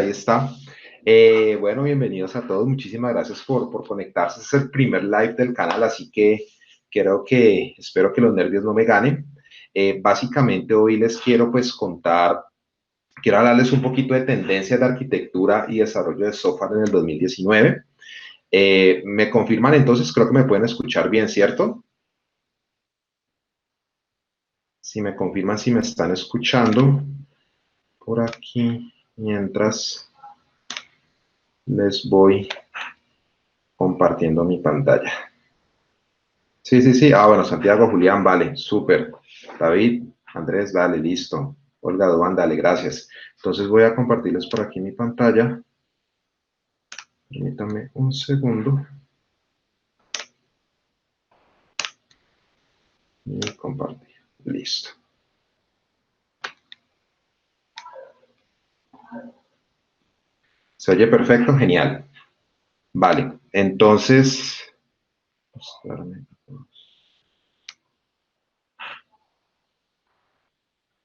ahí está. Bueno, bienvenidos a todos. Muchísimas gracias por conectarse. Es el primer live del canal, así que espero que los nervios no me ganen. Básicamente hoy les quiero pues quiero hablarles un poquito de tendencias de arquitectura y desarrollo de software en el 2019. ¿Me confirman entonces? Creo que me pueden escuchar bien, ¿cierto? Si me confirman, si me están escuchando por aquí, mientras les voy compartiendo mi pantalla. Sí, sí, sí. Ah, bueno, Santiago, Julián, vale, súper. David, Andrés, dale, listo. Olga, Doan, dale, gracias. Entonces voy a compartirles por aquí mi pantalla. Permítanme un segundo. Y compartir. Listo. ¿Se oye perfecto? Genial. Vale, entonces...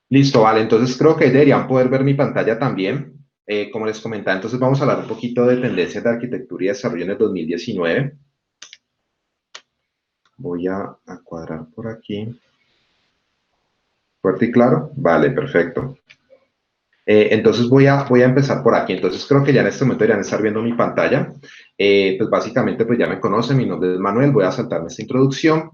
Listo, vale. Entonces creo que deberían poder ver mi pantalla también. Como les comentaba, entonces vamos a hablar un poquito de tendencias de arquitectura y desarrollo en el 2019. Voy a cuadrar por aquí. ¿Fuerte y claro? Vale, perfecto. Entonces voy a empezar por aquí. Entonces creo que ya en este momento deberían estar viendo mi pantalla. Pues básicamente pues ya me conocen, mi nombre es Manuel, voy a saltarme esta introducción.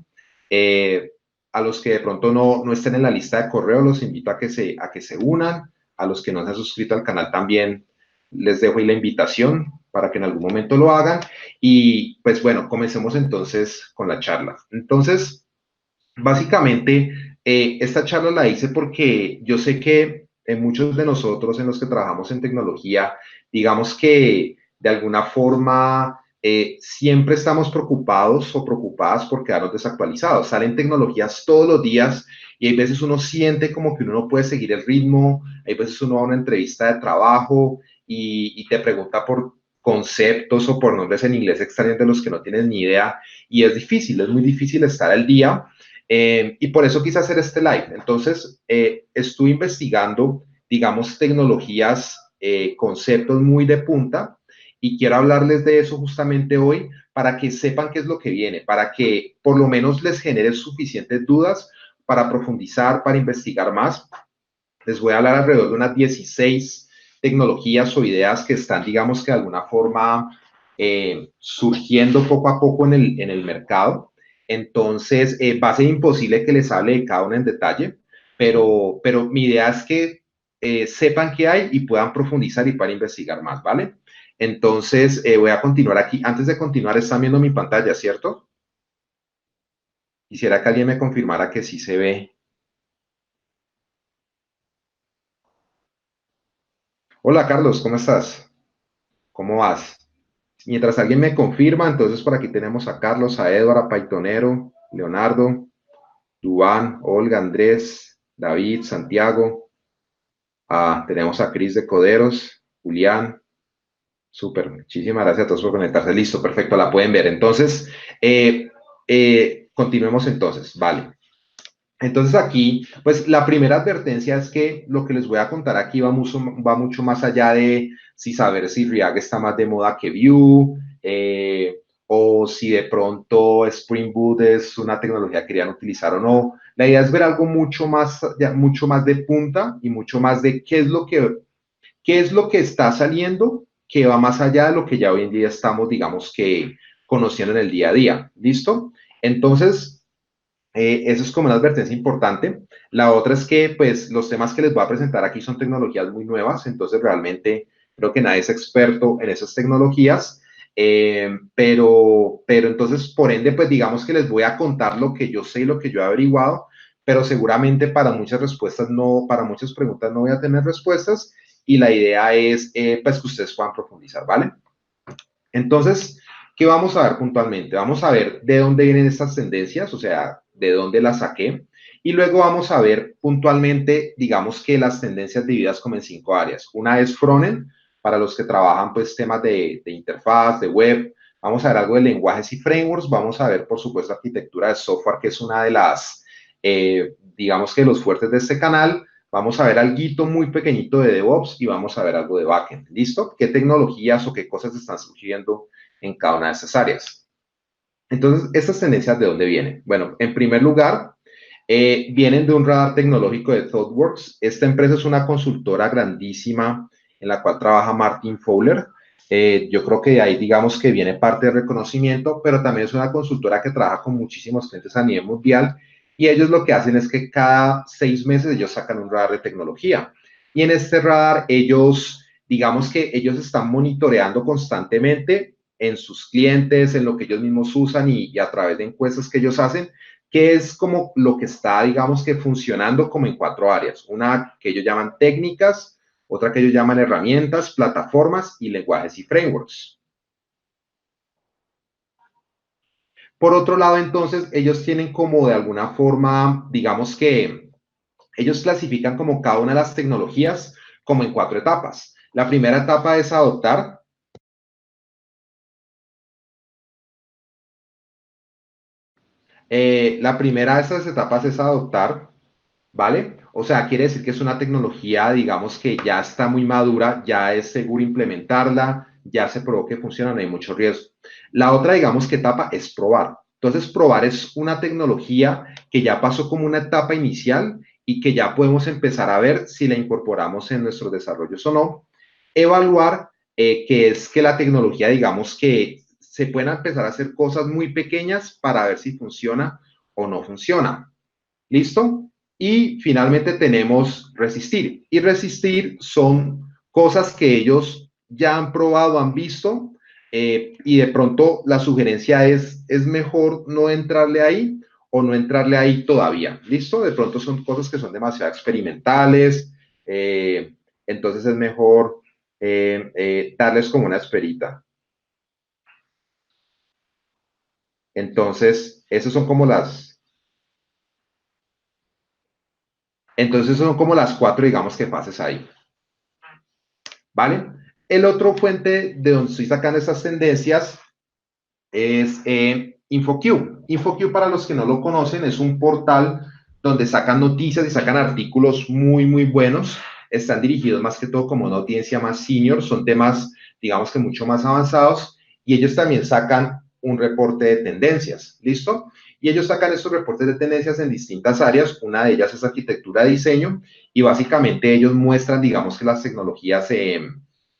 A los que de pronto no estén en la lista de correo, los invito a que se unan. A los que no se han suscrito al canal también les dejo ahí la invitación para que en algún momento lo hagan. Y pues bueno, comencemos entonces con la charla. Entonces, básicamente, esta charla la hice porque yo sé que muchos de nosotros en los que trabajamos en tecnología, digamos que de alguna forma siempre estamos preocupados o preocupadas por quedarnos desactualizados. Salen tecnologías todos los días y hay veces uno siente como que uno no puede seguir el ritmo, hay veces uno va a una entrevista de trabajo y te pregunta por conceptos o por nombres en inglés extraños de los que no tienes ni idea y es difícil, es muy difícil estar al día. Y por eso quise hacer este live. Entonces, estuve investigando, digamos, tecnologías, conceptos muy de punta y quiero hablarles de eso justamente hoy para que sepan qué es lo que viene, para que por lo menos les genere suficientes dudas para profundizar, para investigar más. Les voy a hablar alrededor de unas 16 tecnologías o ideas que están, digamos que de alguna forma, surgiendo poco a poco en el mercado. Entonces, va a ser imposible que les hable de cada una en detalle, pero mi idea es que sepan qué hay y puedan profundizar y para investigar más, ¿vale? Entonces, voy a continuar aquí. Antes de continuar, están viendo mi pantalla, ¿cierto? Quisiera que alguien me confirmara que sí se ve. Hola, Carlos, ¿cómo estás? ¿Cómo vas? Mientras alguien me confirma, entonces por aquí tenemos a Carlos, a Edward, a Paitonero, Leonardo, Duván, Olga, Andrés, David, Santiago, tenemos a Cris de Coderos, Julián, súper, muchísimas gracias a todos por conectarse, listo, perfecto, la pueden ver. Entonces, continuemos entonces, vale. Entonces aquí, pues la primera advertencia es que lo que les voy a contar aquí va mucho más allá de si saber si React está más de moda que Vue, o si de pronto Spring Boot es una tecnología que querían utilizar o no. La idea es ver algo mucho más de punta y mucho más de qué es lo que está saliendo que va más allá de lo que ya hoy en día estamos, digamos que, conociendo en el día a día. ¿Listo? Entonces, eso es como una advertencia importante. La otra es que, pues, los temas que les voy a presentar aquí son tecnologías muy nuevas, entonces realmente creo que nadie es experto en esas tecnologías, pero entonces, por ende, pues digamos que les voy a contar lo que yo sé y lo que yo he averiguado, pero seguramente para muchas respuestas no, para muchas preguntas no voy a tener respuestas y la idea es, pues, que ustedes puedan profundizar, ¿vale? Entonces, ¿qué vamos a ver puntualmente? Vamos a ver de dónde vienen estas tendencias, o sea, de dónde las saqué. Y luego vamos a ver puntualmente, digamos que las tendencias divididas como en 5 áreas. Una es frontend, para los que trabajan pues temas de interfaz, de web. Vamos a ver algo de lenguajes y frameworks. Vamos a ver, por supuesto, arquitectura de software, que es una de las, digamos que los fuertes de este canal. Vamos a ver algo muy pequeñito de DevOps y vamos a ver algo de backend. ¿Listo? ¿Qué tecnologías o qué cosas están surgiendo en cada una de estas áreas? Entonces, ¿estas tendencias de dónde vienen? Bueno, en primer lugar, vienen de un radar tecnológico de ThoughtWorks. Esta empresa es una consultora grandísima en la cual trabaja Martin Fowler. Yo creo que ahí digamos que viene parte del reconocimiento, pero también es una consultora que trabaja con muchísimos clientes a nivel mundial y ellos lo que hacen es que cada 6 meses ellos sacan un radar de tecnología. Y en este radar ellos, digamos que ellos están monitoreando constantemente en sus clientes, en lo que ellos mismos usan y a través de encuestas que ellos hacen, que es como lo que está, digamos que funcionando como en 4 áreas. Una que ellos llaman técnicas, otra que ellos llaman herramientas, plataformas y lenguajes y frameworks. Por otro lado, entonces, ellos tienen como de alguna forma, digamos que ellos clasifican como cada una de las tecnologías como en 4 etapas. La primera etapa es adoptar. La primera de esas etapas es adoptar, ¿vale? O sea, quiere decir que es una tecnología, digamos, que ya está muy madura, ya es seguro implementarla, ya se probó que funciona, no hay mucho riesgo. La otra, digamos, que etapa es probar. Entonces, probar es una tecnología que ya pasó como una etapa inicial y que ya podemos empezar a ver si la incorporamos en nuestros desarrollos o no. Evaluar, que es que la tecnología, digamos, que se pueden empezar a hacer cosas muy pequeñas para ver si funciona o no funciona. ¿Listo? Y finalmente tenemos resistir. Y resistir son cosas que ellos ya han probado, han visto, y de pronto la sugerencia es mejor no entrarle ahí o no entrarle ahí todavía. ¿Listo? De pronto son cosas que son demasiado experimentales, entonces es mejor darles como una esperita. Entonces, esas son como entonces son como las 4, digamos, que fases ahí. ¿Vale? El otro fuente de donde estoy sacando estas tendencias es InfoQ. InfoQ, para los que no lo conocen, es un portal donde sacan noticias y sacan artículos muy, muy buenos. Están dirigidos más que todo como una audiencia más senior, son temas, digamos que mucho más avanzados, y ellos también sacan un reporte de tendencias, ¿listo? Y ellos sacan estos reportes de tendencias en distintas áreas, una de ellas es arquitectura de diseño, y básicamente ellos muestran, digamos que las tecnologías,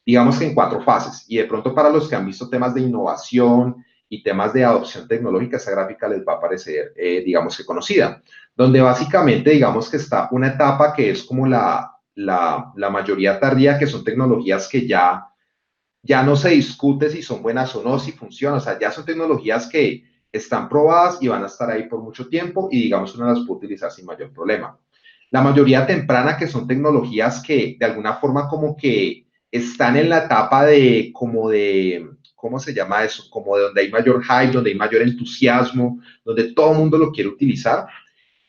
digamos que en 4 fases, y de pronto para los que han visto temas de innovación, y temas de adopción tecnológica, esa gráfica les va a parecer, digamos que conocida, donde básicamente, digamos que está una etapa que es como la mayoría tardía, que son tecnologías que ya no se discute si son buenas o no, si funcionan, o sea, ya son tecnologías que están probadas y van a estar ahí por mucho tiempo y digamos uno las puede utilizar sin mayor problema. La mayoría temprana, que son tecnologías que de alguna forma como que están en la etapa de, como de, ¿cómo se llama eso? Como de donde hay mayor hype, donde hay mayor entusiasmo, donde todo el mundo lo quiere utilizar.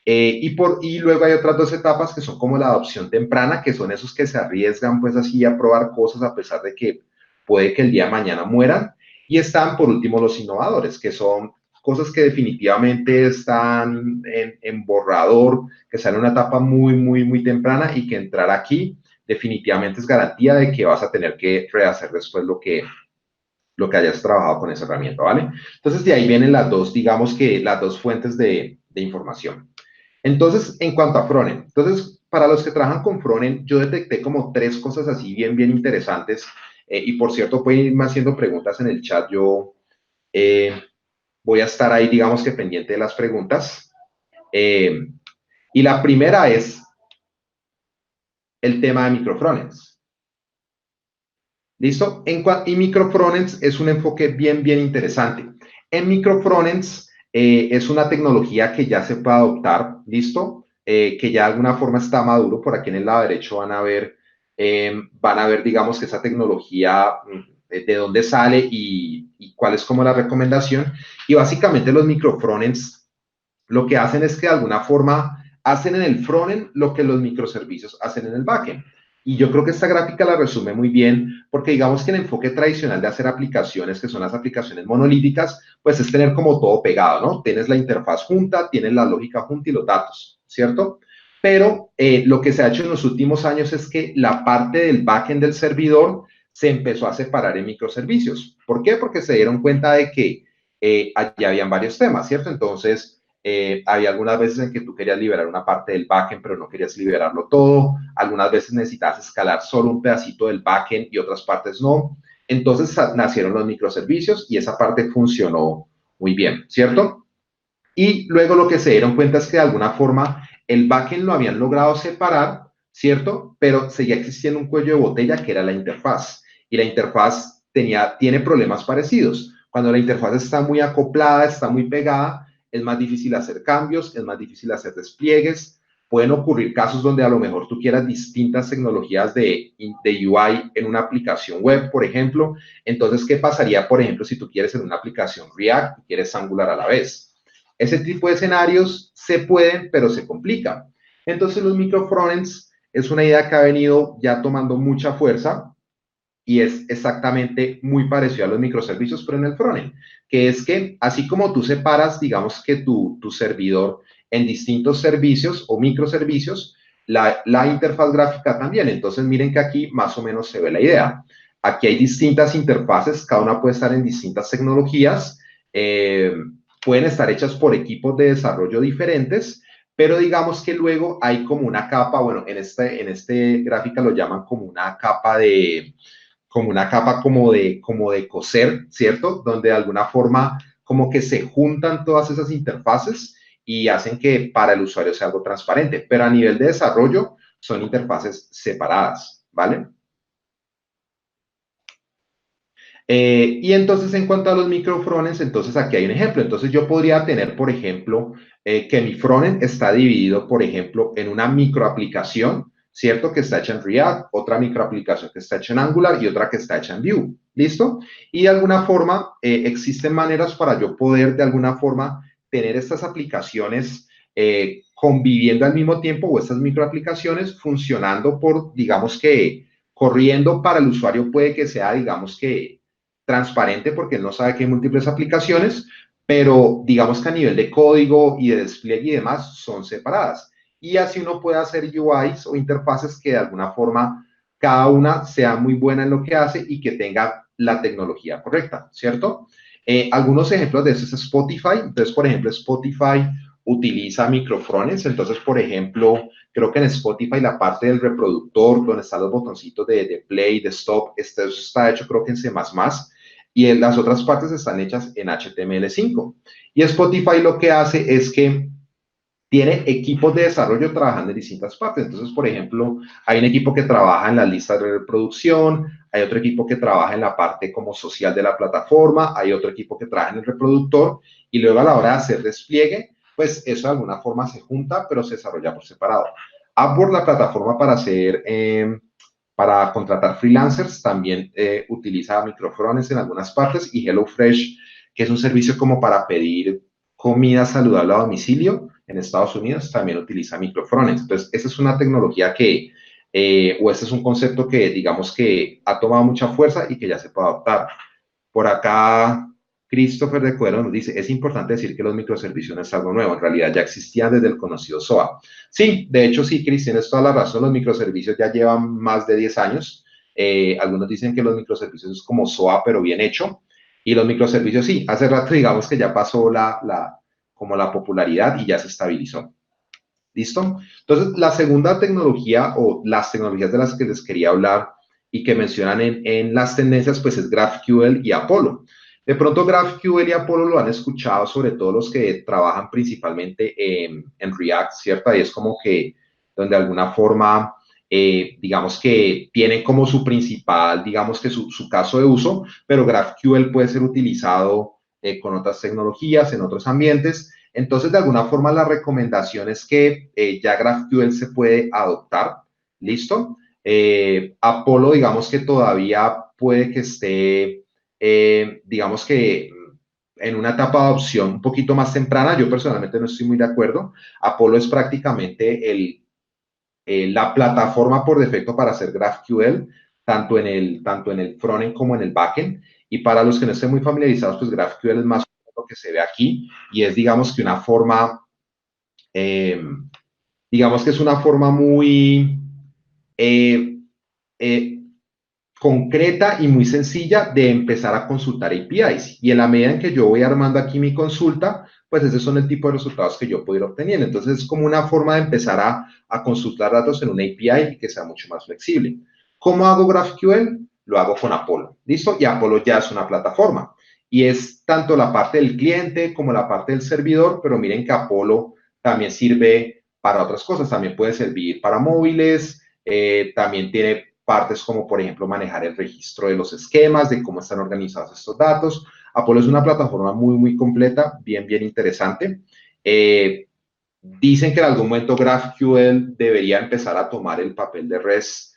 Y luego hay otras 2 etapas que son como la adopción temprana, que son esos que se arriesgan pues así a probar cosas a pesar de que puede que el día de mañana mueran. Y están por último los innovadores, que son cosas que definitivamente están en borrador, que están en una etapa muy, muy, muy temprana y que entrar aquí definitivamente es garantía de que vas a tener que rehacer después lo que hayas trabajado con esa herramienta, ¿vale? Entonces de ahí vienen las dos, digamos que las dos fuentes de información. Entonces, en cuanto a frontend, entonces, para los que trabajan con frontend, yo detecté como 3 cosas así bien, bien interesantes. Y por cierto, pueden irme haciendo preguntas en el chat. Yo voy a estar ahí, digamos que pendiente de las preguntas. Y la primera es el tema de microfrontends. ¿Listo? Y microfrontends es un enfoque bien, bien interesante. En microfrontends es una tecnología que ya se puede adoptar, ¿listo? Que ya de alguna forma está maduro. Por aquí en el lado derecho van a ver, digamos, que esa tecnología, de dónde sale y cuál es como la recomendación. Y básicamente los microfrontends lo que hacen es que de alguna forma hacen en el frontend lo que los microservicios hacen en el backend. Y yo creo que esta gráfica la resume muy bien, porque digamos que el enfoque tradicional de hacer aplicaciones, que son las aplicaciones monolíticas, pues es tener como todo pegado, ¿no? Tienes la interfaz junta, tienes la lógica junta y los datos, ¿cierto? pero lo que se ha hecho en los últimos años es que la parte del backend del servidor se empezó a separar en microservicios. ¿Por qué? Porque se dieron cuenta de que allí habían varios temas, ¿cierto? Entonces, había algunas veces en que tú querías liberar una parte del backend, pero no querías liberarlo todo. Algunas veces necesitabas escalar solo un pedacito del backend y otras partes no. Entonces nacieron los microservicios y esa parte funcionó muy bien, ¿cierto? Y luego lo que se dieron cuenta es que de alguna forma el backend lo habían logrado separar, ¿cierto? Pero seguía existiendo un cuello de botella que era la interfaz. Y la interfaz tiene problemas parecidos. Cuando la interfaz está muy acoplada, está muy pegada, es más difícil hacer cambios, es más difícil hacer despliegues. Pueden ocurrir casos donde a lo mejor tú quieras distintas tecnologías de UI en una aplicación web, por ejemplo. Entonces, ¿qué pasaría, por ejemplo, si tú quieres en una aplicación React y quieres Angular a la vez? Ese tipo de escenarios se pueden, pero se complican. Entonces, los microfrontends es una idea que ha venido ya tomando mucha fuerza y es exactamente muy parecido a los microservicios, pero en el frontend, que es que así como tú separas, digamos que tu servidor en distintos servicios o microservicios, la interfaz gráfica también. Entonces, miren que aquí más o menos se ve la idea. Aquí hay distintas interfaces, cada una puede estar en distintas tecnologías. Pueden estar hechas por equipos de desarrollo diferentes, pero digamos que luego hay como una capa, bueno, en este gráfica lo llaman como una capa como de coser, ¿cierto? Donde de alguna forma como que se juntan todas esas interfaces y hacen que para el usuario sea algo transparente, pero a nivel de desarrollo son interfaces separadas, ¿vale? Y entonces, en cuanto a los microfrontends, entonces aquí hay un ejemplo. Entonces, yo podría tener, por ejemplo, que mi frontend está dividido, por ejemplo, en una microaplicación, ¿cierto? Que está hecha en React, otra microaplicación que está hecha en Angular y otra que está hecha en Vue. ¿Listo? Y de alguna forma, existen maneras para yo poder, de alguna forma, tener estas aplicaciones conviviendo al mismo tiempo o estas microaplicaciones funcionando por, digamos que, corriendo para el usuario puede que sea, digamos que transparente porque él no sabe que hay múltiples aplicaciones, pero digamos que a nivel de código y de despliegue y demás son separadas. Y así uno puede hacer UIs o interfaces que de alguna forma cada una sea muy buena en lo que hace y que tenga la tecnología correcta, ¿cierto? Algunos ejemplos de eso es Spotify. Entonces, por ejemplo, Spotify utiliza microfrones. Entonces, por ejemplo, creo que en Spotify la parte del reproductor, donde están los botoncitos de play, de stop, esto está hecho creo que en C++ y en las otras partes están hechas en HTML5. Y Spotify lo que hace es que tiene equipos de desarrollo trabajando en distintas partes. Entonces, por ejemplo, hay un equipo que trabaja en las listas de reproducción, hay otro equipo que trabaja en la parte como social de la plataforma, hay otro equipo que trabaja en el reproductor y luego a la hora de hacer despliegue, pues eso de alguna forma se junta, pero se desarrolla por separado. Upwork, la plataforma para hacer para contratar freelancers, también utiliza microfrones en algunas partes y HelloFresh, que es un servicio como para pedir comida saludable a domicilio en Estados Unidos, también utiliza microfrones. Entonces, esa es una tecnología o ese es un concepto que digamos que ha tomado mucha fuerza y que ya se puede adoptar. Por acá, Christopher de Cuero nos dice, es importante decir que los microservicios no es algo nuevo, en realidad ya existían desde el conocido SOA. Sí, de hecho sí, Cristian, es toda la razón, los microservicios ya llevan más de 10 años. Algunos dicen que los microservicios es como SOA, pero bien hecho. Y los microservicios sí, hace rato digamos que ya pasó como la popularidad y ya se estabilizó. ¿Listo? Entonces, la segunda tecnología o las tecnologías de las que les quería hablar y que mencionan en las tendencias, pues es GraphQL y Apollo. De pronto, GraphQL y Apollo lo han escuchado, sobre todo los que trabajan principalmente en React, ¿cierto? Y es como que donde de alguna forma, digamos que tienen como su principal, digamos que su caso de uso, pero GraphQL puede ser utilizado con otras tecnologías, en otros ambientes. Entonces, de alguna forma, la recomendación es que ya GraphQL se puede adoptar, ¿listo? Apollo, digamos que todavía puede que esté, digamos que en una etapa de adopción un poquito más temprana. Yo personalmente no estoy muy de acuerdo. Apollo es prácticamente la plataforma por defecto para hacer GraphQL, tanto en el frontend como en el backend. Y para los que no estén muy familiarizados, pues GraphQL es más lo que se ve aquí y es, digamos que una forma, eh, digamos que es una forma muy eh, eh, concreta y muy sencilla de empezar a consultar APIs. Y en la medida en que yo voy armando aquí mi consulta, pues esos son el tipo de resultados que yo puedo ir obteniendo. Entonces es como una forma de empezar a consultar datos en una API y que sea mucho más flexible. ¿Cómo hago GraphQL? Lo hago con Apollo. ¿Listo? Y Apollo ya es una plataforma. Y es tanto la parte del cliente como la parte del servidor, pero miren que Apollo también sirve para otras cosas. También puede servir para móviles, también tiene partes como, por ejemplo, manejar el registro de los esquemas, de cómo están organizados estos datos. Apollo es una plataforma muy, muy completa, bien, bien interesante. Dicen que en algún momento GraphQL debería empezar a tomar el papel de REST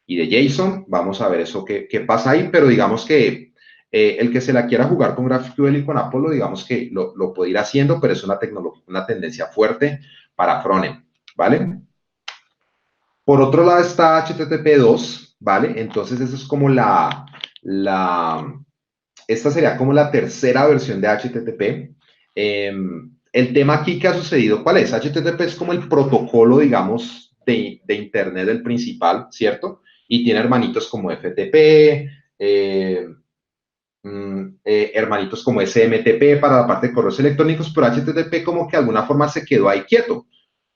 y de JSON. Vamos a ver eso qué pasa ahí, pero digamos que el que se la quiera jugar con GraphQL y con Apollo, digamos que lo puede ir haciendo, pero es una tecnología, una tendencia fuerte para frontend, ¿vale? Por otro lado está HTTP2, ¿vale? Entonces, eso es como esta sería como la tercera versión de HTTP. El tema aquí que ha sucedido, ¿cuál es? HTTP es como el protocolo, digamos, de Internet, el principal, ¿cierto? Y tiene hermanitos como FTP, hermanitos como SMTP para la parte de correos electrónicos, pero HTTP como que de alguna forma se quedó ahí quieto.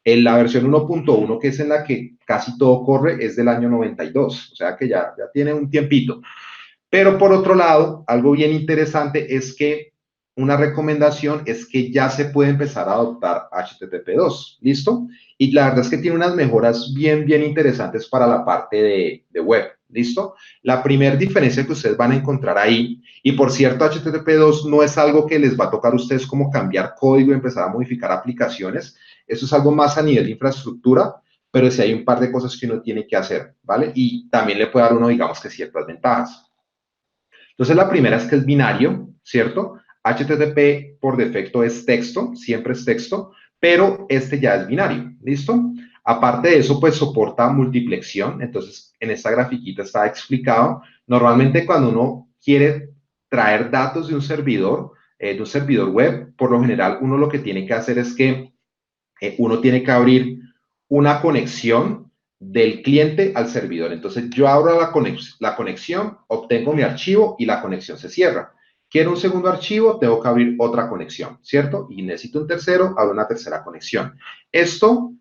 En la versión 1.1, que es en la que casi todo corre, es del año 92, o sea que ya tiene un tiempito. Pero por otro lado, algo bien interesante es que una recomendación es que ya se puede empezar a adoptar HTTP2, ¿listo? Y la verdad es que tiene unas mejoras bien, bien interesantes para la parte de web, ¿listo? La primera diferencia que ustedes van a encontrar ahí, y por cierto, HTTP2 no es algo que les va a tocar a ustedes como cambiar código y empezar a modificar aplicaciones, eso es algo más a nivel de infraestructura, pero sí hay un par de cosas que uno tiene que hacer, ¿vale? Y también le puede dar uno, digamos que ciertas ventajas. Entonces, la primera es que es binario, ¿cierto? HTTP por defecto es texto, siempre es texto, pero este ya es binario, ¿listo? Aparte de eso, pues soporta multiplexión. Entonces, en esta grafiquita está explicado. Normalmente cuando uno quiere traer datos de un servidor web, por lo general uno lo que tiene que hacer es que uno tiene que abrir una conexión del cliente al servidor. Entonces yo abro la conexión, obtengo mi archivo y la conexión se cierra. Quiero un segundo archivo, tengo que abrir otra conexión, ¿cierto? Y necesito un tercero, abro una tercera conexión. Esto,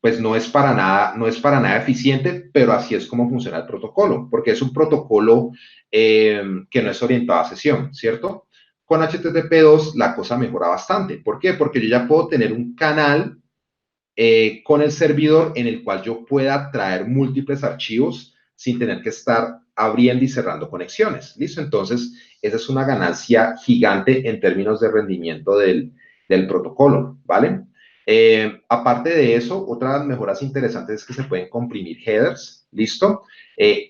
pues no es para nada eficiente, pero así es como funciona el protocolo, porque es un protocolo que no es orientado a sesión, ¿cierto? Con HTTP2 la cosa mejora bastante. ¿Por qué? Porque yo ya puedo tener un canal con el servidor en el cual yo pueda traer múltiples archivos sin tener que estar abriendo y cerrando conexiones. ¿Listo? Entonces, esa es una ganancia gigante en términos de rendimiento del protocolo, ¿vale? Aparte de eso, otras mejoras interesantes es que se pueden comprimir headers, ¿listo?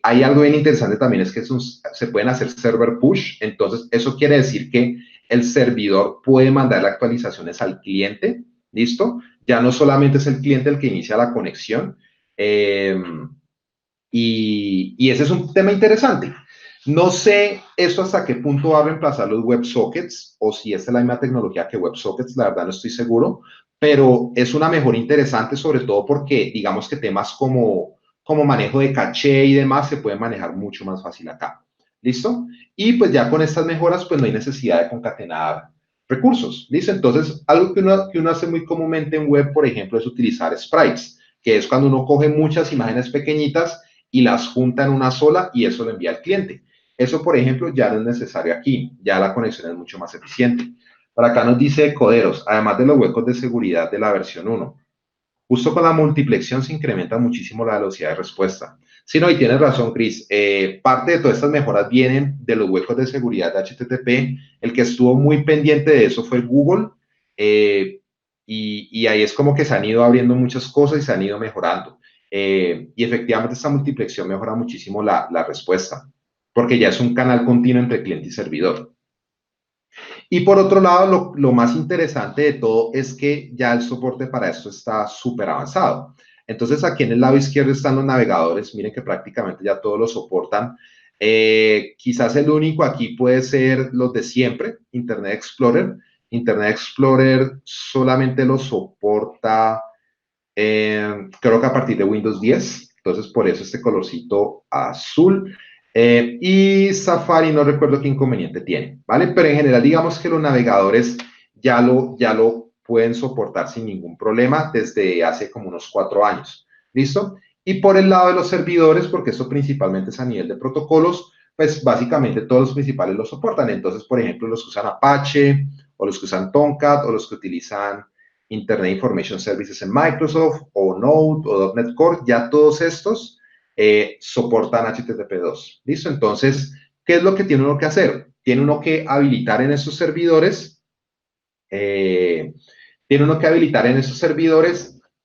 Hay algo bien interesante también, es que se pueden hacer server push, entonces eso quiere decir que el servidor puede mandar actualizaciones al cliente, ¿listo? Ya no solamente es el cliente el que inicia la conexión, y ese es un tema interesante. No sé esto hasta qué punto va a reemplazar los WebSockets o si esta es la misma tecnología que WebSockets, la verdad no estoy seguro, pero es una mejora interesante sobre todo porque digamos que temas como manejo de caché y demás se pueden manejar mucho más fácil acá. ¿Listo? Y pues ya con estas mejoras pues no hay necesidad de concatenar recursos. ¿Listo? Entonces algo que uno hace muy comúnmente en web, por ejemplo, es utilizar sprites, que es cuando uno coge muchas imágenes pequeñitas y las junta en una sola y eso lo envía al cliente. Eso, por ejemplo, ya no es necesario aquí, ya la conexión es mucho más eficiente. Por acá nos dice Coderos, además de los huecos de seguridad de la versión 1, justo con la multiplexión se incrementa muchísimo la velocidad de respuesta. Sí, no, y tienes razón, Chris. Parte de todas estas mejoras vienen de los huecos de seguridad de HTTP. El que estuvo muy pendiente de eso fue Google. Y ahí es como que se han ido abriendo muchas cosas y se han ido mejorando. Y efectivamente esta multiplexión mejora muchísimo la respuesta, porque ya es un canal continuo entre cliente y servidor. Y por otro lado, lo más interesante de todo es que ya el soporte para esto está súper avanzado. Entonces, aquí en el lado izquierdo están los navegadores. Miren que prácticamente ya todos lo soportan. Quizás el único aquí puede ser los de siempre, Internet Explorer. Internet Explorer solamente lo soporta creo que a partir de Windows 10, entonces por eso este colorcito azul. Y Safari no recuerdo qué inconveniente tiene, ¿vale? Pero en general digamos que los navegadores ya lo pueden soportar sin ningún problema desde hace como unos 4 años, ¿listo? Y por el lado de los servidores, porque eso principalmente es a nivel de protocolos, pues básicamente todos los principales lo soportan. Entonces, por ejemplo, los que usan Apache, o los que usan Tomcat, o los que utilizan Internet Information Services en Microsoft, o Node, o .NET Core, ya todos estos soportan HTTP2. ¿Listo? Entonces, ¿qué es lo que tiene uno que hacer? Tiene uno que habilitar en esos servidores,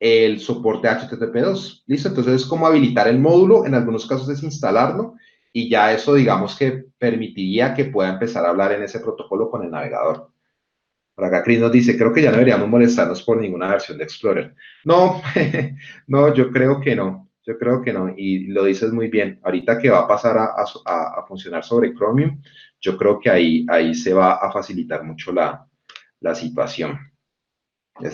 el soporte HTTP2. ¿Listo? Entonces, es como habilitar el módulo, en algunos casos es instalarlo, y ya eso, digamos que permitiría que pueda empezar a hablar en ese protocolo con el navegador. Por acá Chris nos dice, creo que ya no deberíamos molestarnos por ninguna versión de Explorer. No, no, yo creo que no. Yo creo que no. Y lo dices muy bien. Ahorita que va a pasar a funcionar sobre Chromium, yo creo que ahí se va a facilitar mucho la situación.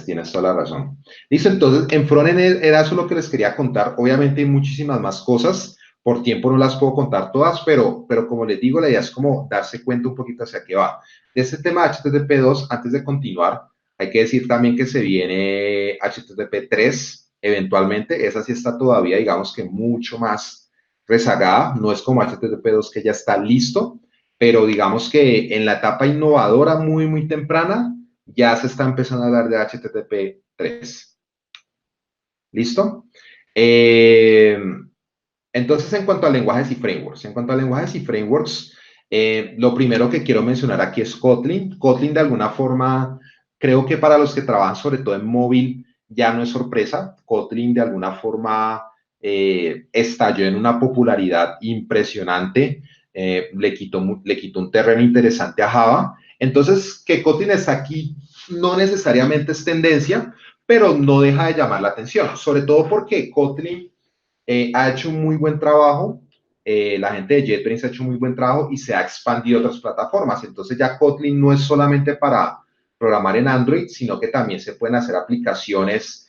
Tienes toda la razón. Listo, entonces en frontend era eso lo que les quería contar. Obviamente hay muchísimas más cosas. Por tiempo no las puedo contar todas, pero como les digo, la idea es como darse cuenta un poquito hacia qué va. De este tema de HTTP2, antes de continuar, hay que decir también que se viene HTTP3 eventualmente. Esa sí está todavía, digamos que mucho más rezagada. No es como HTTP2 que ya está listo, pero digamos que en la etapa innovadora muy, muy temprana, ya se está empezando a hablar de HTTP 3. ¿Listo? Entonces, en cuanto a lenguajes y frameworks, lo primero que quiero mencionar aquí es Kotlin. Kotlin, de alguna forma, creo que para los que trabajan sobre todo en móvil, ya no es sorpresa. Kotlin, de alguna forma, estalló en una popularidad impresionante. Le quitó un terreno interesante a Java. Entonces, que Kotlin está aquí no necesariamente es tendencia, pero no deja de llamar la atención, sobre todo porque Kotlin ha hecho un muy buen trabajo, la gente de JetBrains ha hecho un muy buen trabajo y se ha expandido a otras plataformas. Entonces ya Kotlin no es solamente para programar en Android, sino que también se pueden hacer aplicaciones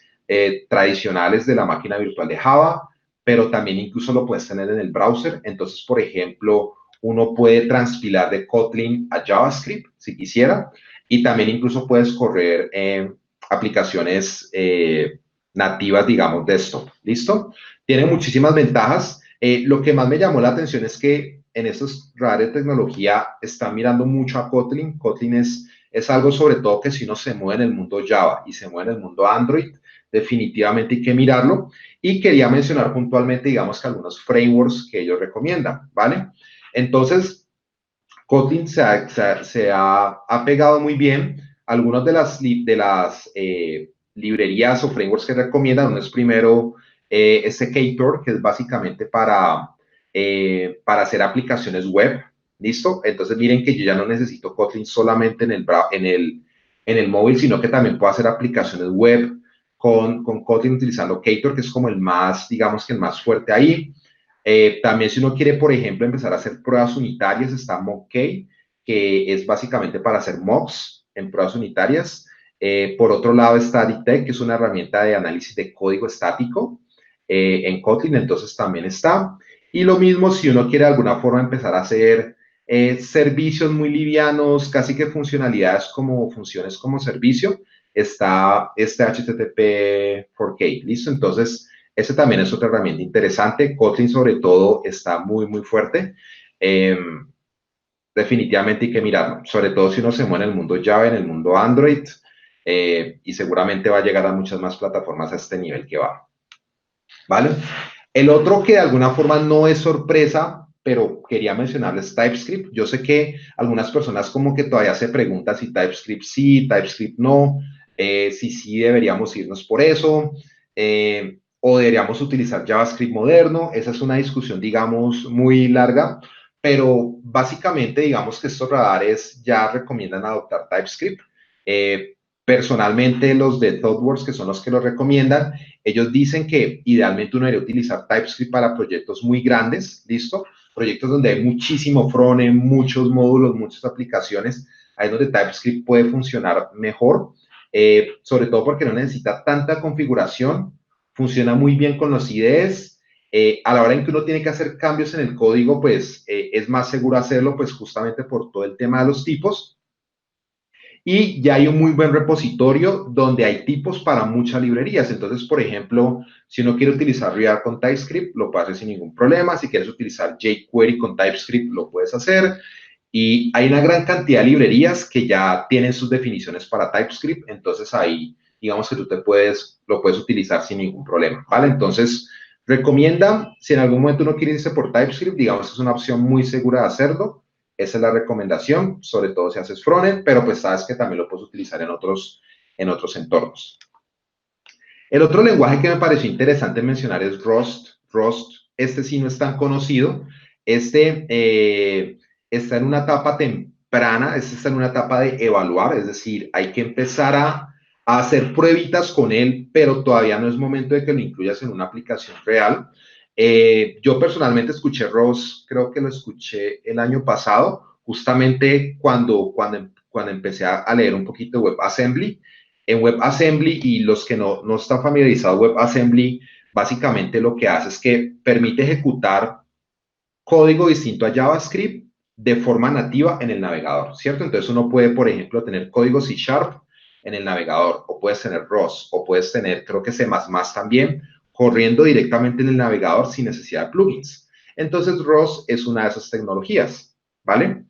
tradicionales de la máquina virtual de Java, pero también incluso lo puedes tener en el browser. Entonces, por ejemplo, uno puede transpilar de Kotlin a JavaScript si quisiera, y también incluso puedes correr aplicaciones nativas, digamos, de esto. ¿Listo? Tiene muchísimas ventajas. Lo que más me llamó la atención es que en estos radares de tecnología están mirando mucho a Kotlin. Kotlin es algo sobre todo que si uno se mueve en el mundo Java y se mueve en el mundo Android, definitivamente hay que mirarlo. Y quería mencionar puntualmente, digamos que algunos frameworks que ellos recomiendan, ¿vale? Entonces, Kotlin ha pegado muy bien. Algunas de las librerías o frameworks que recomiendan, uno es primero Ktor, que es básicamente para hacer aplicaciones web. ¿Listo? Entonces miren que yo ya no necesito Kotlin solamente en el móvil, sino que también puedo hacer aplicaciones web con Kotlin utilizando Ktor, que es como el más, digamos que el más fuerte ahí. También si uno quiere, por ejemplo, empezar a hacer pruebas unitarias, está Mock-K, que es básicamente para hacer mocks en pruebas unitarias. Por otro lado está DTEC, que es una herramienta de análisis de código estático en Kotlin, entonces también está. Y lo mismo si uno quiere de alguna forma empezar a hacer servicios muy livianos, casi que funcionalidades como funciones como servicio, está este HTTP 4K, ¿listo? Entonces, ese también es otra herramienta interesante. Kotlin, sobre todo, está muy, muy fuerte. Definitivamente hay que mirarlo, sobre todo si uno se mueve en el mundo Java, en el mundo Android, y seguramente va a llegar a muchas más plataformas a este nivel que va. ¿Vale? El otro que de alguna forma no es sorpresa, pero quería mencionarles TypeScript. Yo sé que algunas personas como que todavía se preguntan si TypeScript sí, TypeScript no, si sí deberíamos irnos por eso, o deberíamos utilizar JavaScript moderno. Esa es una discusión, digamos, muy larga, pero básicamente digamos que estos radares ya recomiendan adoptar TypeScript. Personalmente, los de ThoughtWorks, que son los que lo recomiendan, ellos dicen que idealmente uno debería utilizar TypeScript para proyectos muy grandes, ¿listo? Proyectos donde hay muchísimo frontend, muchos módulos, muchas aplicaciones, ahí donde TypeScript puede funcionar mejor, sobre todo porque no necesita tanta configuración funciona muy bien con los IDEs. A la hora en que uno tiene que hacer cambios en el código, pues es más seguro hacerlo, pues justamente por todo el tema de los tipos. Y ya hay un muy buen repositorio donde hay tipos para muchas librerías. Entonces, por ejemplo, si uno quiere utilizar React con TypeScript, lo puede hacer sin ningún problema. Si quieres utilizar jQuery con TypeScript, lo puedes hacer. Y hay una gran cantidad de librerías que ya tienen sus definiciones para TypeScript. Entonces, ahí, digamos que tú lo puedes utilizar sin ningún problema, ¿vale? Entonces, recomienda, si en algún momento uno quiere irse por TypeScript, digamos, es una opción muy segura de hacerlo. Esa es la recomendación, sobre todo si haces frontend, pero pues sabes que también lo puedes utilizar en otros entornos. El otro lenguaje que me pareció interesante mencionar es Rust. Rust, este sí no es tan conocido. Este está en una etapa temprana, este está en una etapa de evaluar, es decir, hay que empezar a hacer pruebitas con él, pero todavía no es momento de que lo incluyas en una aplicación real. Yo personalmente escuché Rust, creo que lo escuché el año pasado, justamente cuando empecé a leer un poquito de WebAssembly. En WebAssembly, y los que no están familiarizados, WebAssembly básicamente lo que hace es que permite ejecutar código distinto a JavaScript de forma nativa en el navegador, ¿cierto? Entonces uno puede, por ejemplo, tener código C# en el navegador, o puedes tener Rust, o puedes tener, creo que C++ también, corriendo directamente en el navegador sin necesidad de plugins. Entonces Rust es una de esas tecnologías, ¿vale?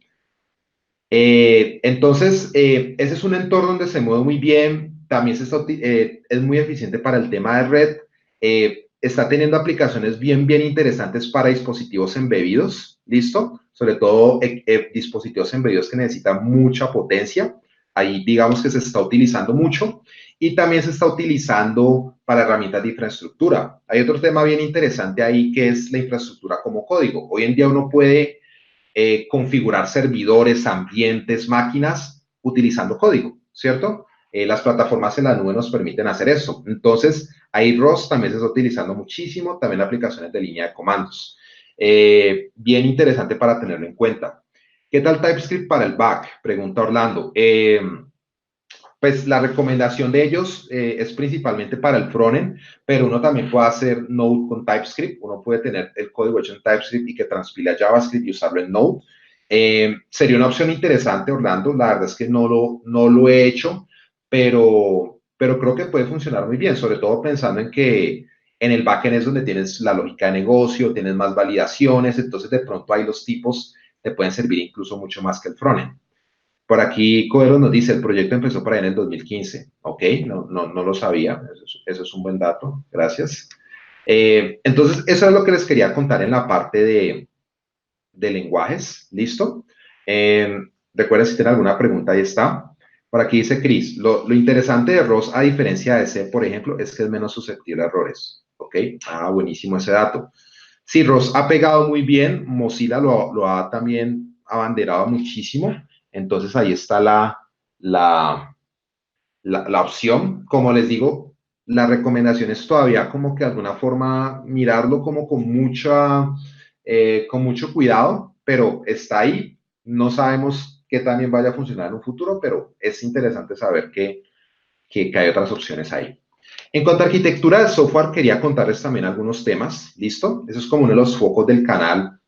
Entonces, ese es un entorno donde se mueve muy bien, también es muy eficiente para el tema de red, está teniendo aplicaciones bien interesantes para dispositivos embebidos, ¿listo? Sobre todo dispositivos embebidos que necesitan mucha potencia, ahí digamos que se está utilizando mucho, y también se está utilizando para herramientas de infraestructura. Hay otro tema bien interesante ahí que es la infraestructura como código. Hoy en día uno puede configurar servidores, ambientes, máquinas utilizando código, ¿cierto? Las plataformas en la nube nos permiten hacer eso. Entonces, ahí Rust también se está utilizando muchísimo, también aplicaciones de línea de comandos. Bien interesante para tenerlo en cuenta. ¿Qué tal TypeScript para el back? Pregunta Orlando. Pues la recomendación de ellos es principalmente para el frontend, pero uno también puede hacer Node con TypeScript. Uno puede tener el código hecho en TypeScript y que transpile a JavaScript y usarlo en Node. Sería una opción interesante, Orlando. La verdad es que no lo he hecho, pero creo que puede funcionar muy bien, sobre todo pensando en que en el backend es donde tienes la lógica de negocio, tienes más validaciones, entonces de pronto ahí los tipos te pueden servir incluso mucho más que el frontend. Por aquí Coelho nos dice, el proyecto empezó por ahí en el 2015. Ok, no lo sabía, eso es un buen dato, gracias. Entonces, eso es lo que les quería contar en la parte de lenguajes, ¿listo? Recuerden si tienen alguna pregunta, ahí está. Por aquí dice Chris, lo interesante de ROS, a diferencia de C, por ejemplo, es que es menos susceptible a errores. Ok, buenísimo ese dato. Sí, ROS ha pegado muy bien, Mozilla lo ha también abanderado muchísimo, entonces ahí está la opción. Como les digo, la recomendación es todavía como que de alguna forma mirarlo como con mucho cuidado, pero está ahí. No sabemos qué también vaya a funcionar en un futuro, pero es interesante saber que hay otras opciones ahí. En cuanto a arquitectura de software, quería contarles también algunos temas, ¿listo? Eso es como uno de los focos del canal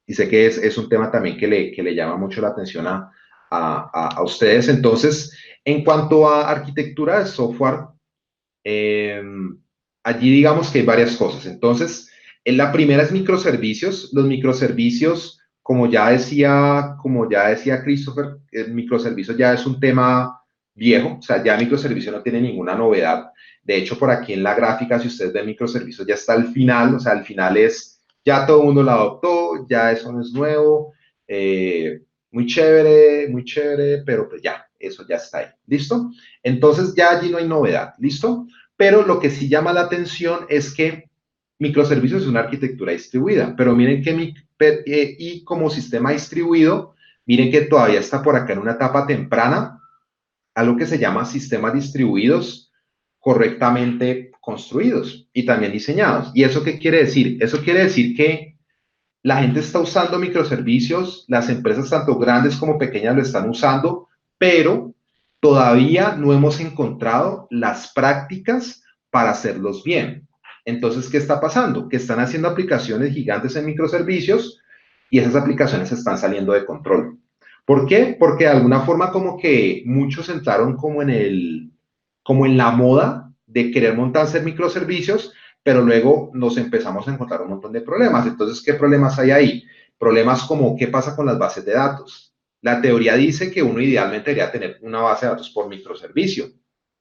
y sé que es un tema también que le llama mucho la atención a ustedes. Entonces, en cuanto a arquitectura de software, eh, allí digamos que hay varias cosas. Entonces, en la primera es microservicios. Los microservicios, como ya decía Christopher, el microservicio ya es un tema viejo, o sea, ya microservicio no tiene ninguna novedad. De hecho, por aquí en la gráfica, si ustedes ven microservicios, ya está al final, o sea, al final es, ya todo el mundo lo adoptó, ya eso no es nuevo, muy chévere, pero pues ya, eso ya está ahí, ¿listo? Entonces ya allí no hay novedad, ¿listo? Pero lo que sí llama la atención es que microservicios es una arquitectura distribuida, pero miren que y como sistema distribuido, miren que todavía está por acá en una etapa temprana, algo que se llama sistemas distribuidos correctamente construidos y también diseñados. ¿Y eso qué quiere decir? Eso quiere decir que la gente está usando microservicios, las empresas tanto grandes como pequeñas lo están usando, pero todavía no hemos encontrado las prácticas para hacerlos bien. Entonces, ¿qué está pasando? Que están haciendo aplicaciones gigantes en microservicios y esas aplicaciones están saliendo de control. ¿Por qué? Porque de alguna forma como que muchos entraron como en la moda de querer montarse en microservicios, pero luego nos empezamos a encontrar un montón de problemas. Entonces, ¿qué problemas hay ahí? Problemas como qué pasa con las bases de datos. La teoría dice que uno idealmente debería tener una base de datos por microservicio,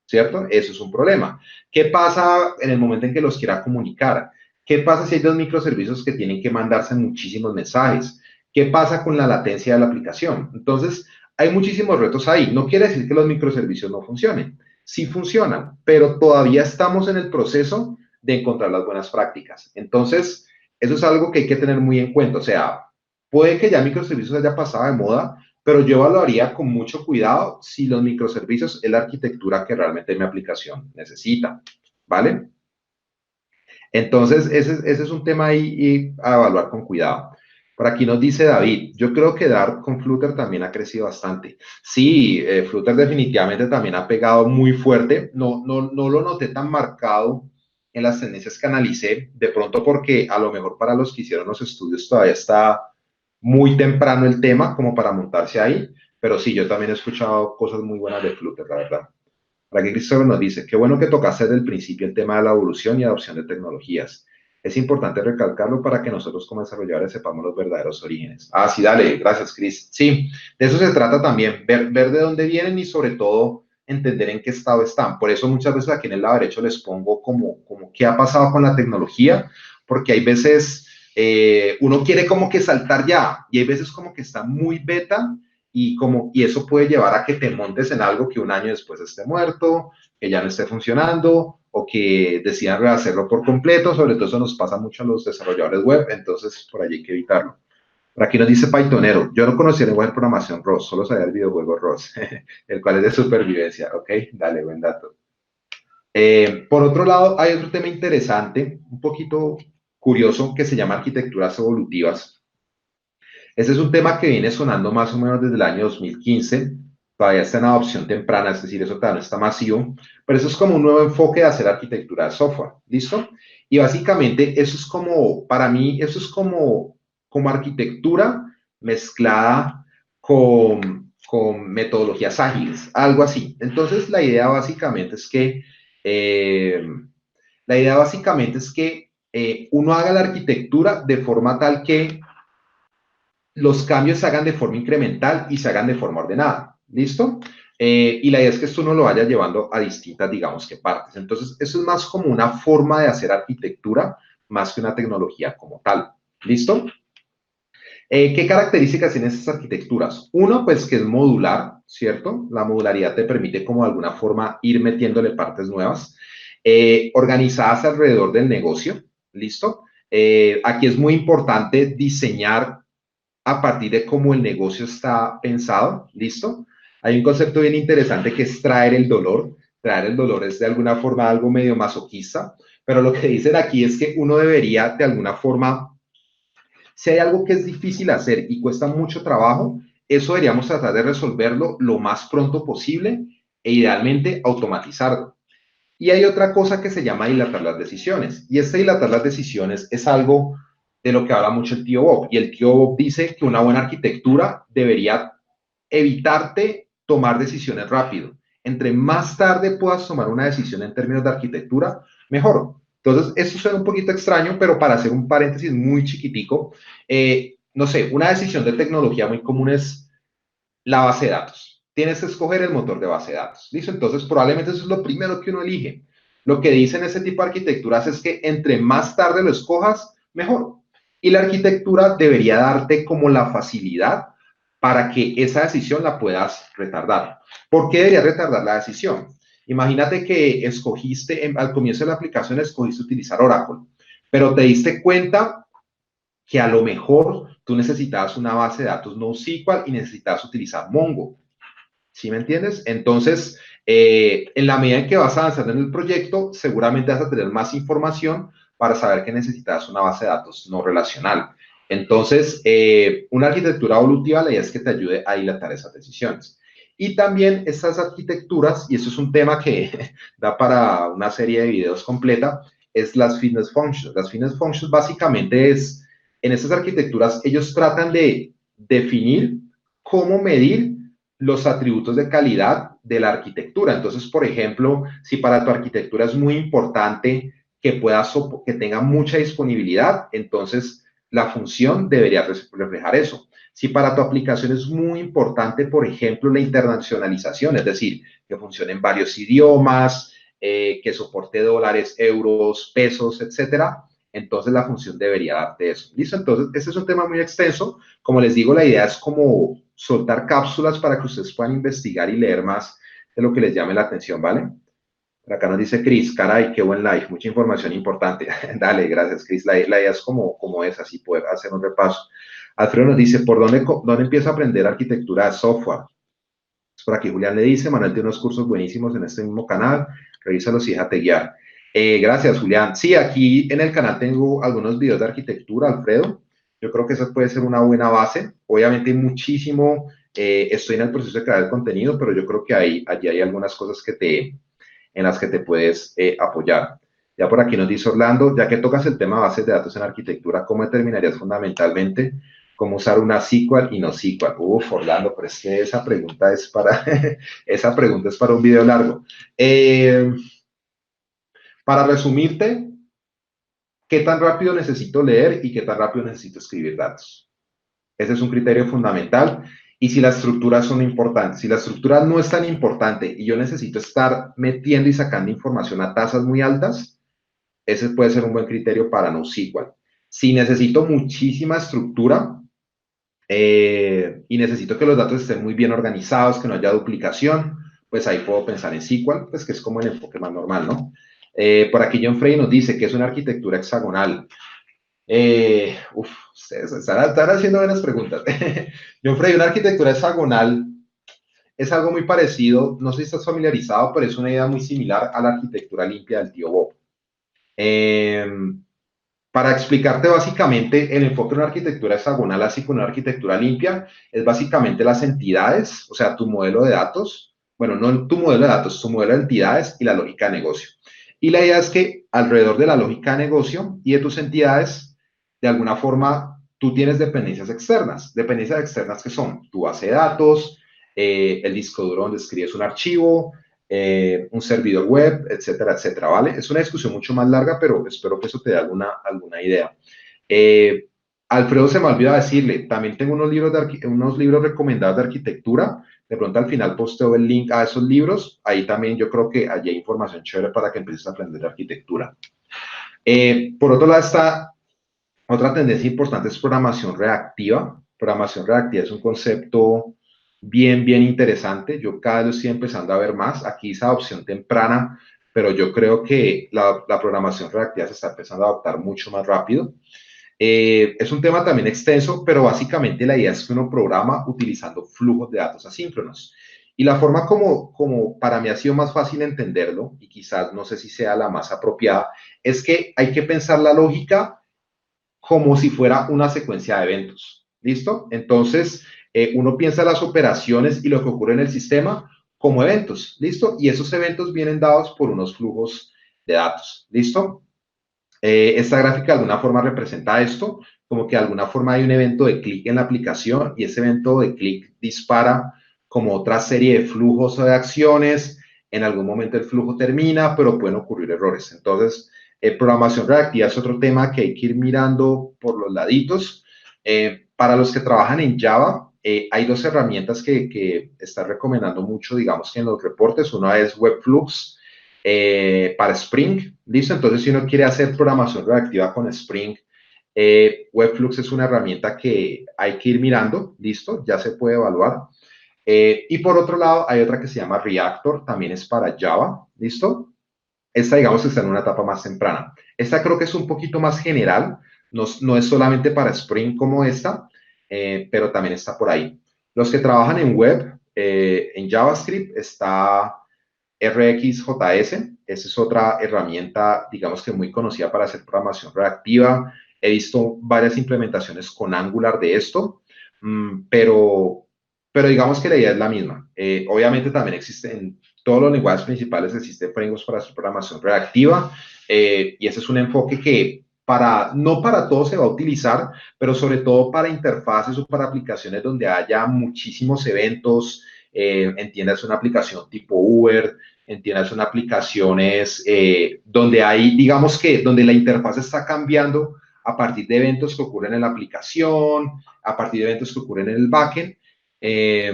¿cierto? Eso es un problema. ¿Qué pasa en el momento en que los quiera comunicar? ¿Qué pasa si hay dos microservicios que tienen que mandarse muchísimos mensajes? ¿Qué pasa con la latencia de la aplicación? Entonces, hay muchísimos retos ahí. No quiere decir que los microservicios no funcionen. Sí funcionan, pero todavía estamos en el proceso de encontrar las buenas prácticas. Entonces, eso es algo que hay que tener muy en cuenta. O sea, puede que ya microservicios haya pasado de moda, pero yo evaluaría con mucho cuidado si los microservicios es la arquitectura que realmente mi aplicación necesita, ¿vale? Entonces, ese es un tema ahí a evaluar con cuidado. Por aquí nos dice David, yo creo que Dart con Flutter también ha crecido bastante. Sí, Flutter definitivamente también ha pegado muy fuerte. No lo noté tan marcado en las tendencias que analicé, de pronto porque a lo mejor para los que hicieron los estudios todavía está muy temprano el tema como para montarse ahí, pero sí, yo también he escuchado cosas muy buenas de Flutter, la verdad. Para que Christopher nos dice, qué bueno que tocaste desde el principio el tema de la evolución y adopción de tecnologías. Es importante recalcarlo para que nosotros como desarrolladores sepamos los verdaderos orígenes. Ah, sí, dale, gracias, Chris. Sí, de eso se trata también, ver de dónde vienen y sobre todo entender en qué estado están. Por eso muchas veces aquí en el lado derecho les pongo como qué ha pasado con la tecnología, porque hay veces uno quiere como que saltar ya y hay veces como que está muy beta y eso puede llevar a que te montes en algo que un año después esté muerto, que ya no esté funcionando o que decidan rehacerlo por completo. Sobre todo eso nos pasa mucho a los desarrolladores web, entonces por allí hay que evitarlo. Por aquí nos dice Pythonero, yo no conocía el lenguaje de programación ROS, solo sabía el videojuego ROS, el cual es de supervivencia. Ok, dale, buen dato. Por otro lado, hay otro tema interesante, un poquito curioso, que se llama arquitecturas evolutivas. Este es un tema que viene sonando más o menos desde el año 2015, todavía está en adopción temprana, es decir, eso todavía no está masivo, pero eso es como un nuevo enfoque de hacer arquitectura de software, ¿listo? Y básicamente eso es como, para mí, eso es como arquitectura mezclada con metodologías ágiles, algo así. Entonces, eh, la idea básicamente es que uno haga la arquitectura de forma tal que los cambios se hagan de forma incremental y se hagan de forma ordenada. ¿Listo? Y la idea es que esto uno lo vaya llevando a distintas, digamos que partes. Entonces, eso es más como una forma de hacer arquitectura, más que una tecnología como tal. ¿Listo? ¿Qué características tienen estas arquitecturas? Uno, pues que es modular, ¿cierto? La modularidad te permite como de alguna forma ir metiéndole partes nuevas, organizadas alrededor del negocio, ¿listo? Aquí es muy importante diseñar a partir de cómo el negocio está pensado, ¿listo? Hay un concepto bien interesante que es traer el dolor. Traer el dolor es de alguna forma algo medio masoquista, pero lo que dicen aquí es que uno debería de alguna forma, si hay algo que es difícil hacer y cuesta mucho trabajo, eso deberíamos tratar de resolverlo lo más pronto posible e idealmente automatizarlo. Y hay otra cosa que se llama dilatar las decisiones. Y este dilatar las decisiones es algo de lo que habla mucho el tío Bob. Y el tío Bob dice que una buena arquitectura debería evitarte tomar decisiones rápido. Entre más tarde puedas tomar una decisión en términos de arquitectura, mejor. Entonces, esto suena un poquito extraño, pero para hacer un paréntesis muy chiquitico, no sé, una decisión de tecnología muy común es la base de datos. Tienes que escoger el motor de base de datos. ¿Listo? Entonces, probablemente eso es lo primero que uno elige. Lo que dicen ese tipo de arquitecturas es que entre más tarde lo escojas, mejor. Y la arquitectura debería darte como la facilidad para que esa decisión la puedas retardar. ¿Por qué debería retardar la decisión? Imagínate que escogiste, al comienzo de la aplicación, escogiste utilizar Oracle, pero te diste cuenta que a lo mejor tú necesitabas una base de datos NoSQL y necesitabas utilizar Mongo. ¿Sí me entiendes? Entonces, en la medida en que vas avanzando en el proyecto, seguramente vas a tener más información para saber que necesitas una base de datos no relacional. Entonces, una arquitectura evolutiva, la idea es que te ayude a dilatar esas decisiones. Y también estas arquitecturas, y eso es un tema que da para una serie de videos completa, es las fitness functions. Las fitness functions básicamente es, en estas arquitecturas, ellos tratan de definir cómo medir los atributos de calidad de la arquitectura. Entonces, por ejemplo, si para tu arquitectura es muy importante que tenga mucha disponibilidad, entonces la función debería reflejar eso. Si para tu aplicación es muy importante, por ejemplo, la internacionalización, es decir, que funcione en varios idiomas, que soporte dólares, euros, pesos, etcétera, entonces la función debería darte eso. ¿Listo? Entonces, este es un tema muy extenso. Como les digo, la idea es como soltar cápsulas para que ustedes puedan investigar y leer más de lo que les llame la atención, ¿vale? Por acá nos dice Chris, caray, qué buen live, mucha información importante. Dale, gracias, Chris. La idea es como es, así poder hacer un repaso. Alfredo nos dice, ¿por dónde empiezo a aprender arquitectura de software? Por aquí Julián le dice, Manuel tiene unos cursos buenísimos en este mismo canal, revísalos y déjate guiar. Gracias, Julián. Sí, aquí en el canal tengo algunos videos de arquitectura, Alfredo. Yo creo que eso puede ser una buena base. Obviamente hay muchísimo, estoy en el proceso de crear el contenido, pero yo creo que allí hay algunas cosas en las que te puedes apoyar. Ya por aquí nos dice Orlando, ya que tocas el tema de bases de datos en arquitectura, ¿cómo determinarías fundamentalmente cómo usar una SQL y no SQL? Uf, Orlando, pero es que esa pregunta es para, esa pregunta es para un video largo. Para resumirte, ¿qué tan rápido necesito leer y qué tan rápido necesito escribir datos? Ese es un criterio fundamental. Y si las estructuras son importantes, si la estructura no es tan importante y yo necesito estar metiendo y sacando información a tasas muy altas, ese puede ser un buen criterio para NoSQL. Si necesito muchísima estructura y necesito que los datos estén muy bien organizados, que no haya duplicación, pues ahí puedo pensar en SQL, pues que es como el enfoque más normal, ¿no? Por aquí John Frey nos dice que es una arquitectura hexagonal. Ustedes están haciendo buenas preguntas. John Frey, una arquitectura hexagonal es algo muy parecido, no sé si estás familiarizado, pero es una idea muy similar a la arquitectura limpia del tío Bob. Eh, para explicarte básicamente el enfoque de una arquitectura hexagonal, así como una arquitectura limpia, es básicamente las entidades, o sea, tu modelo de datos, bueno, no tu modelo de datos, tu modelo de entidades y la lógica de negocio. Y la idea es que alrededor de la lógica de negocio y de tus entidades, de alguna forma, tú tienes dependencias externas que son tu base de datos, el disco duro donde escribes un archivo, un servidor web, etcétera, etcétera, ¿vale? Es una discusión mucho más larga, pero espero que eso te dé alguna idea. Alfredo, se me olvidó decirle, también tengo unos libros recomendados de arquitectura. De pronto al final posteo el link a esos libros. Ahí también yo creo que allí hay información chévere para que empieces a aprender de arquitectura. Por otro lado, está otra tendencia importante es programación reactiva. Programación reactiva es un concepto bien interesante. Yo cada vez lo estoy empezando a ver más. Aquí es adopción temprana, pero yo creo que la programación reactiva se está empezando a adoptar mucho más rápido. Es un tema también extenso, pero básicamente la idea es que uno programa utilizando flujos de datos asíncronos. Y la forma como para mí ha sido más fácil entenderlo, y quizás no sé si sea la más apropiada, es que hay que pensar la lógica como si fuera una secuencia de eventos. ¿Listo? Entonces, uno piensa las operaciones y lo que ocurre en el sistema como eventos. ¿Listo? Y esos eventos vienen dados por unos flujos de datos. ¿Listo? Esta gráfica de alguna forma representa esto, como que de alguna forma hay un evento de clic en la aplicación y ese evento de clic dispara como otra serie de flujos o de acciones. En algún momento el flujo termina, pero pueden ocurrir errores. Entonces, programación reactiva es otro tema que hay que ir mirando por los laditos. Para los que trabajan en Java, hay dos herramientas que está recomendando mucho, digamos que en los reportes. Una es Webflux para Spring. ¿Listo? Entonces, si uno quiere hacer programación reactiva con Spring, Webflux es una herramienta que hay que ir mirando. ¿Listo? Ya se puede evaluar. Y por otro lado, hay otra que se llama Reactor, también es para Java. ¿Listo? Esta, digamos, está en una etapa más temprana. Esta creo que es un poquito más general, no es solamente para Spring como esta, pero también está por ahí. Los que trabajan en web, en JavaScript, está RxJS. Esa es otra herramienta, digamos que muy conocida para hacer programación reactiva. He visto varias implementaciones con Angular de esto, pero pero digamos que la idea es la misma. Obviamente también existen, todos los lenguajes principales existen frameworks para hacer programación reactiva, y ese es un enfoque que no para todo se va a utilizar, pero sobre todo para interfaces o para aplicaciones donde haya muchísimos eventos, entiendas una aplicación tipo Uber, entiendas una aplicaciones donde hay, digamos que, donde la interfaz está cambiando a partir de eventos que ocurren en la aplicación, a partir de eventos que ocurren en el backend. eh,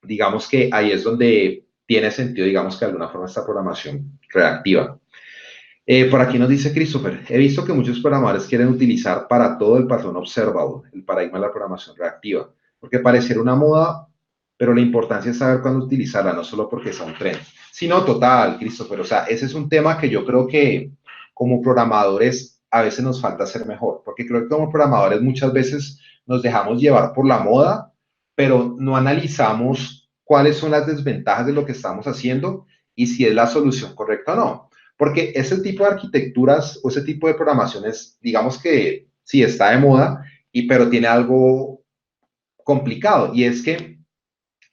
digamos que ahí es donde tiene sentido, digamos que de alguna forma esta programación reactiva. Por aquí nos dice Christopher, he visto que muchos programadores quieren utilizar para todo el patrón observable, el paradigma de la programación reactiva, porque pareciera una moda, pero la importancia es saber cuándo utilizarla, no solo porque sea un tren. Sino total, Christopher, o sea, ese es un tema que yo creo que como programadores a veces nos falta ser mejor, porque creo que como programadores muchas veces nos dejamos llevar por la moda, pero no analizamos cuáles son las desventajas de lo que estamos haciendo y si es la solución correcta o no. Porque ese tipo de arquitecturas o ese tipo de programaciones, digamos que sí está de moda, pero tiene algo complicado y es que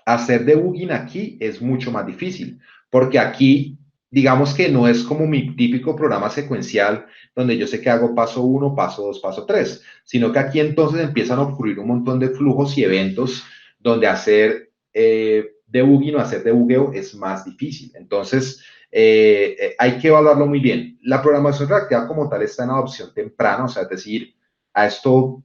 hacer debugging aquí es mucho más difícil, porque aquí, digamos que no es como mi típico programa secuencial donde yo sé que hago paso 1, paso 2, paso 3, sino que aquí entonces empiezan a ocurrir un montón de flujos y eventos donde hacer debugging o hacer debugueo es más difícil. Entonces, hay que evaluarlo muy bien. La programación reactiva como tal está en adopción temprana, o sea, es decir, a esto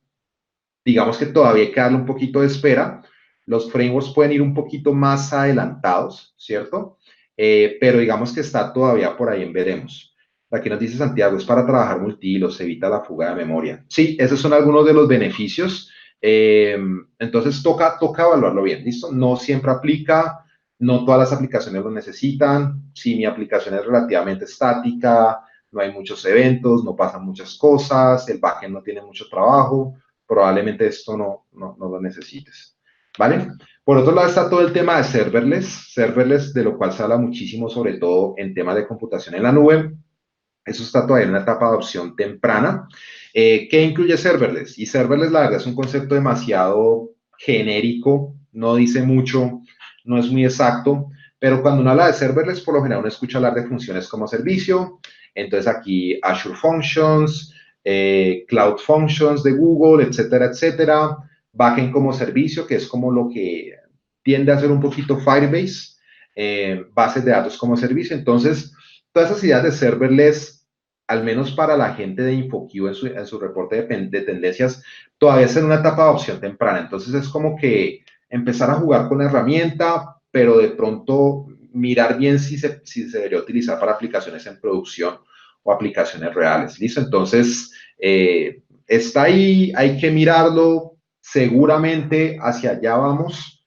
digamos que todavía hay que darle un poquito de espera. Los frameworks pueden ir un poquito más adelantados, ¿cierto? Pero digamos que está todavía por ahí en veremos. Aquí nos dice Santiago, es para trabajar multihilos, se evita la fuga de memoria. Sí, esos son algunos de los beneficios. Entonces toca evaluarlo bien, ¿listo? No siempre aplica, no todas las aplicaciones lo necesitan. Si mi aplicación es relativamente estática, no hay muchos eventos, no pasan muchas cosas, el backend no tiene mucho trabajo, probablemente esto no lo necesites, ¿vale? Por otro lado está todo el tema de serverless, de lo cual se habla muchísimo, sobre todo en temas de computación en la nube. Eso está todavía en una etapa de adopción temprana. ¿Qué incluye serverless? Y serverless, la verdad, es un concepto demasiado genérico, no dice mucho, no es muy exacto, pero cuando uno habla de serverless, por lo general uno escucha hablar de funciones como servicio. Entonces aquí Azure Functions, Cloud Functions de Google, etcétera, etcétera. Backend como servicio, que es como lo que tiende a ser un poquito Firebase, bases de datos como servicio. Entonces, todas esas ideas de serverless, al menos para la gente de InfoQ en su reporte de tendencias, todavía es en una etapa de opción temprana. Entonces, es como que empezar a jugar con la herramienta, pero de pronto mirar bien si se debería utilizar para aplicaciones en producción o aplicaciones reales. ¿Listo? Entonces, está ahí, hay que mirarlo, seguramente hacia allá vamos,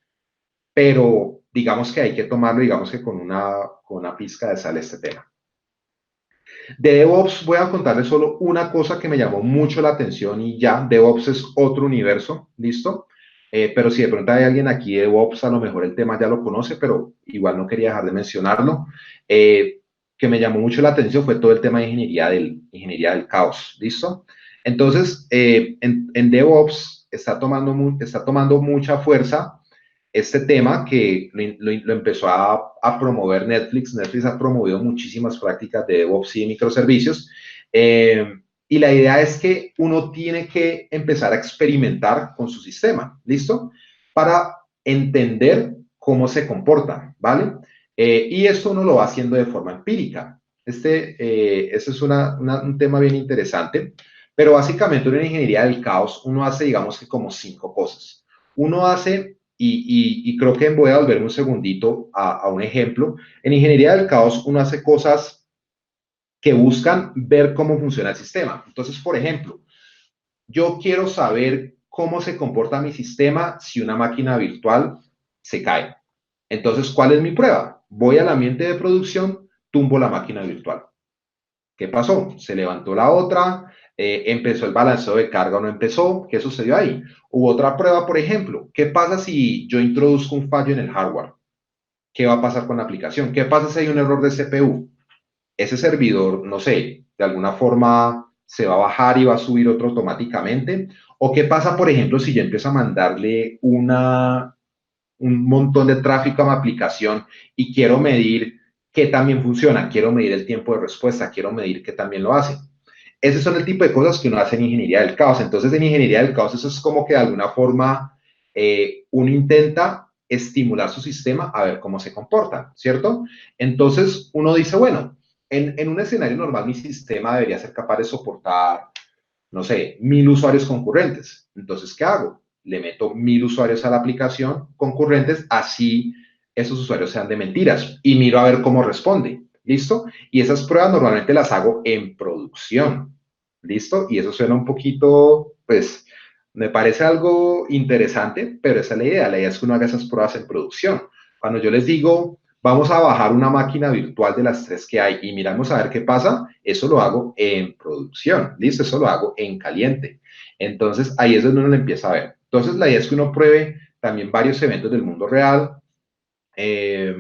pero digamos que hay que tomarlo, digamos que con una pizca de sal este tema. De DevOps voy a contarles solo una cosa que me llamó mucho la atención y ya, DevOps es otro universo, ¿listo? Pero si de pronto hay alguien aquí de DevOps, a lo mejor el tema ya lo conoce, pero igual no quería dejar de mencionarlo. Que me llamó mucho la atención fue todo el tema de ingeniería del caos, ¿listo? Entonces, en DevOps está tomando mucha fuerza este tema que lo empezó a promover Netflix. Netflix ha promovido muchísimas prácticas de DevOps y de microservicios. Y la idea es que uno tiene que empezar a experimentar con su sistema, ¿listo? Para entender cómo se comporta, ¿vale? Y esto uno lo va haciendo de forma empírica. Este es un tema bien interesante, pero básicamente en ingeniería del caos uno hace, digamos que como 5 cosas. Uno hace y creo que voy a volverme un segundito a un ejemplo. En ingeniería del caos uno hace cosas que buscan ver cómo funciona el sistema. Entonces, por ejemplo, yo quiero saber cómo se comporta mi sistema si una máquina virtual se cae. Entonces, ¿cuál es mi prueba? Voy al ambiente de producción, tumbo la máquina virtual. ¿Qué pasó? Se levantó la otra, empezó el balanceo de carga o no empezó. ¿Qué sucedió ahí? Hubo otra prueba, por ejemplo. ¿Qué pasa si yo introduzco un fallo en el hardware? ¿Qué va a pasar con la aplicación? ¿Qué pasa si hay un error de CPU? Ese servidor, no sé, de alguna forma se va a bajar y va a subir otro automáticamente. ¿O qué pasa, por ejemplo, si yo empiezo a mandarle un montón de tráfico a mi aplicación y quiero medir qué también funciona, quiero medir el tiempo de respuesta, quiero medir qué también lo hace. Esos son el tipo de cosas que uno hace en ingeniería del caos. Entonces, en ingeniería del caos, eso es como que de alguna forma uno intenta estimular su sistema a ver cómo se comporta, ¿cierto? Entonces, uno dice, bueno, en un escenario normal mi sistema debería ser capaz de soportar, no sé, 1000 usuarios concurrentes. Entonces, ¿qué hago? Le meto 1000 usuarios a la aplicación concurrentes, así esos usuarios sean de mentiras y miro a ver cómo responde. ¿Listo? Y esas pruebas normalmente las hago en producción. ¿Listo? Y eso suena un poquito, pues, me parece algo interesante, pero esa es la idea. La idea es que uno haga esas pruebas en producción. Cuando yo les digo, vamos a bajar una máquina virtual de las 3 que hay y miramos a ver qué pasa, eso lo hago en producción, ¿listo? Eso lo hago en caliente. Entonces, ahí es donde uno lo empieza a ver. Entonces, la idea es que uno pruebe también varios eventos del mundo real. Eh,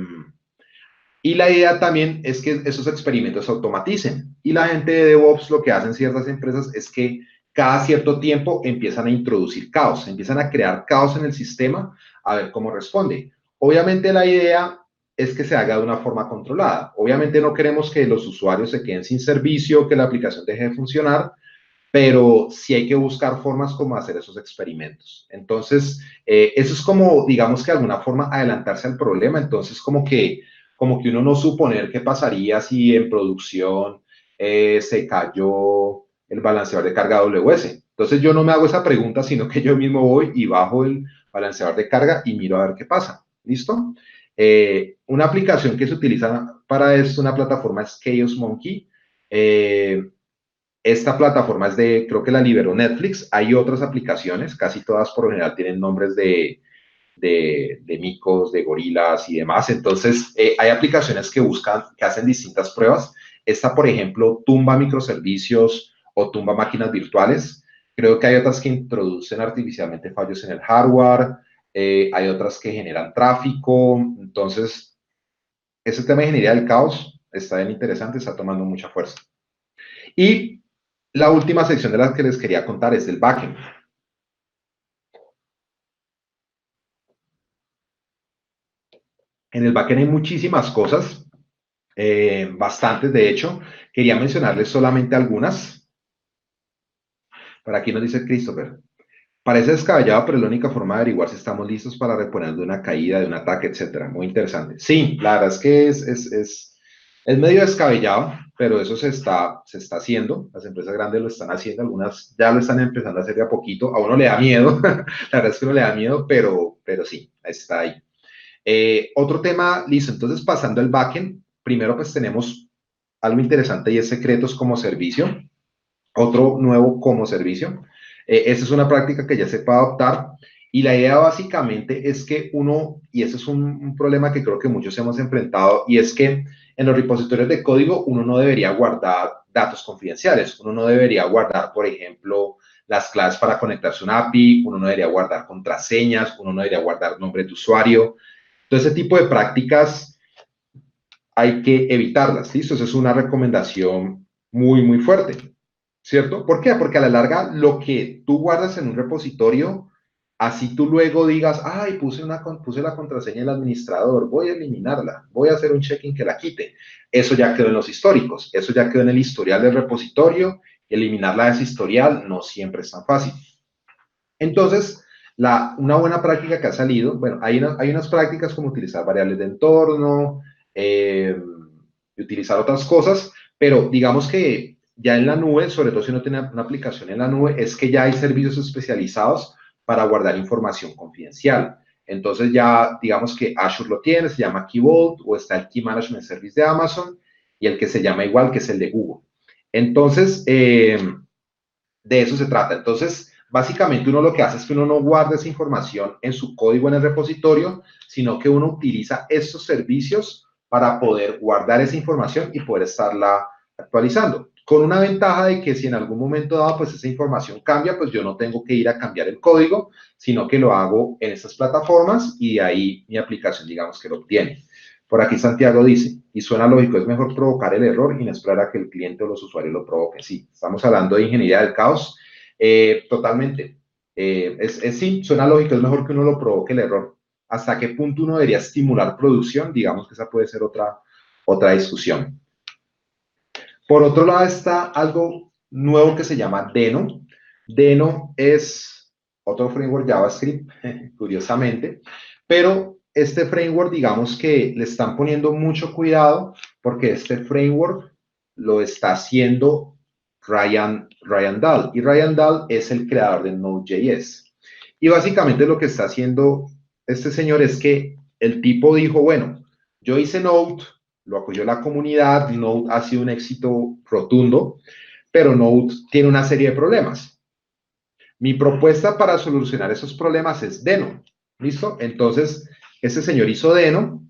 y la idea también es que esos experimentos se automaticen. Y la gente de DevOps lo que hacen ciertas empresas es que cada cierto tiempo empiezan a introducir caos, empiezan a crear caos en el sistema a ver cómo responde. Obviamente la idea es que se haga de una forma controlada. Obviamente no queremos que los usuarios se queden sin servicio, que la aplicación deje de funcionar, pero sí hay que buscar formas como hacer esos experimentos. Entonces, eso es como, digamos que de alguna forma adelantarse al problema. Entonces, como que uno no suponer qué pasaría si en producción se cayó el balanceador de carga AWS. Entonces, yo no me hago esa pregunta, sino que yo mismo voy y bajo el balanceador de carga y miro a ver qué pasa. ¿Listo? Una aplicación que se utiliza para esto, una plataforma es Chaos Monkey. Esta plataforma es de, creo que la liberó Netflix. Hay otras aplicaciones, casi todas por lo general tienen nombres de micos, de gorilas y demás. Entonces, hay aplicaciones que buscan, que hacen distintas pruebas. Esta, por ejemplo, tumba microservicios o tumba máquinas virtuales. Creo que hay otras que introducen artificialmente fallos en el hardware. Hay otras que generan tráfico. Entonces, ese tema de ingeniería del caos está bien interesante, está tomando mucha fuerza. Y la última sección de la que les quería contar es el backend. En el backend hay muchísimas cosas, bastantes de hecho. Quería mencionarles solamente algunas. Por aquí nos dice Christopher. Parece descabellado, pero es la única forma de averiguar si estamos listos para reponer de una caída, de un ataque, etcétera. Muy interesante. Sí, la verdad es que es medio descabellado, pero eso se está haciendo. Las empresas grandes lo están haciendo, algunas ya lo están empezando a hacer de a poquito. A uno le da miedo, la verdad es que uno le da miedo, pero sí, está ahí. Otro tema, listo. Entonces, pasando al backend, primero pues tenemos algo interesante y es secretos como servicio. Otro nuevo como servicio. Esta es una práctica que ya se puede adoptar y la idea básicamente es que uno, y ese es un problema que creo que muchos hemos enfrentado, y es que en los repositorios de código uno no debería guardar datos confidenciales, uno no debería guardar, por ejemplo, las claves para conectarse a una API, uno no debería guardar contraseñas, uno no debería guardar nombre de usuario. Todo ese tipo de prácticas hay que evitarlas, ¿listo? Esa es una recomendación muy, muy fuerte. ¿Cierto? ¿Por qué? Porque a la larga lo que tú guardas en un repositorio, así tú luego digas, ay, puse la contraseña del administrador, voy a eliminarla, voy a hacer un check-in que la quite. Eso ya quedó en los históricos, eso ya quedó en el historial del repositorio, y eliminarla de ese historial no siempre es tan fácil. Entonces, una buena práctica que ha salido, bueno, hay unas prácticas como utilizar variables de entorno, y utilizar otras cosas, pero digamos que ya en la nube, sobre todo si uno tiene una aplicación en la nube, es que ya hay servicios especializados para guardar información confidencial. Entonces ya digamos que Azure lo tiene, se llama Key Vault, o está el Key Management Service de Amazon, y el que se llama igual, que es el de Google. Entonces, de eso se trata. Entonces, básicamente uno lo que hace es que uno no guarda esa información en su código en el repositorio, sino que uno utiliza estos servicios para poder guardar esa información y poder estarla actualizando. Con una ventaja de que si en algún momento dado pues esa información cambia, pues yo no tengo que ir a cambiar el código, sino que lo hago en estas plataformas y de ahí mi aplicación digamos que lo obtiene. Por aquí Santiago dice, y suena lógico, es mejor provocar el error y no esperar a que el cliente o los usuarios lo provoquen. Sí, estamos hablando de ingeniería del caos. Totalmente. Sí, suena lógico, es mejor que uno lo provoque el error. hasta qué punto uno debería estimular producción, digamos que esa puede ser otra discusión. Por otro lado está algo nuevo que se llama Deno. Deno es otro framework JavaScript, curiosamente, pero este framework, digamos que le están poniendo mucho cuidado porque este framework lo está haciendo Ryan Dahl, y Ryan Dahl es el creador de Node.js. Y básicamente lo que está haciendo este señor es que el tipo dijo, bueno, yo hice Node, lo acogió la comunidad, Node ha sido un éxito rotundo, pero Node tiene una serie de problemas. Mi propuesta para solucionar esos problemas es Deno. ¿Listo? Entonces, este señor hizo Deno,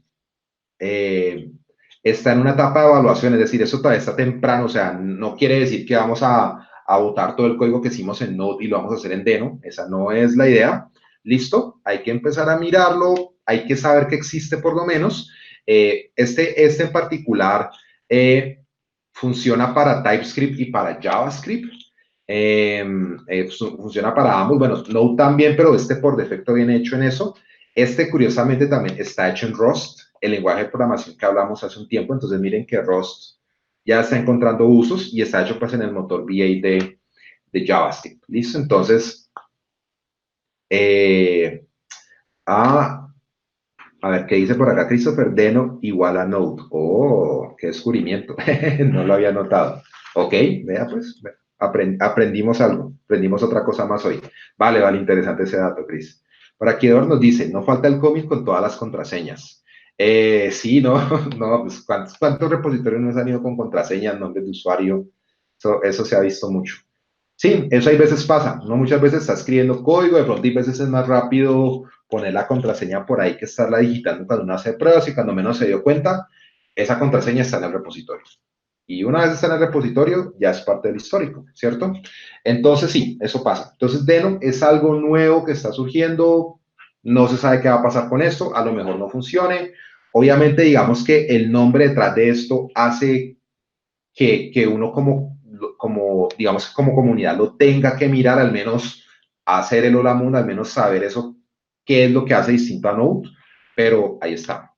está en una etapa de evaluación, es decir, eso todavía está temprano, o sea, no quiere decir que vamos a botar todo el código que hicimos en Node y lo vamos a hacer en Deno, esa no es la idea. ¿Listo? Hay que empezar a mirarlo, hay que saber que existe por lo menos. Este en particular funciona para TypeScript y para JavaScript. Funciona para ambos. Bueno, Node también, pero este por defecto viene hecho en eso. Este, curiosamente, también está hecho en Rust, el lenguaje de programación que hablamos hace un tiempo. Entonces, miren que Rust ya está encontrando usos y está hecho pues en el motor V8 de JavaScript. ¿Listo? Entonces, a ver, ¿qué dice por acá? Christopher, Deno igual a Node. Oh, qué descubrimiento. No lo había notado. Ok, vea pues, aprendimos algo, aprendimos otra cosa más hoy. Vale, vale, interesante ese dato, Chris. Por aquí Eduardo nos dice, no falta el cómic con todas las contraseñas. Sí, no, no, pues ¿cuántos repositorios nos han ido con contraseñas, nombres de usuario? Eso se ha visto mucho. Sí, eso hay veces pasa, ¿no? Muchas veces está escribiendo código, de pronto y veces es más rápido poner la contraseña por ahí que estarla digitando cuando uno hace pruebas y cuando menos se dio cuenta, esa contraseña está en el repositorio. Y una vez está en el repositorio, ya es parte del histórico, ¿cierto? Entonces, sí, eso pasa. Entonces, Deno es algo nuevo que está surgiendo, no se sabe qué va a pasar con esto, a lo mejor no funcione. Obviamente, digamos que el nombre detrás de esto hace que uno digamos, como comunidad lo tenga que mirar, al menos hacer el Hola Mundo, al menos saber eso, qué es lo que hace distinto a Node, pero ahí está.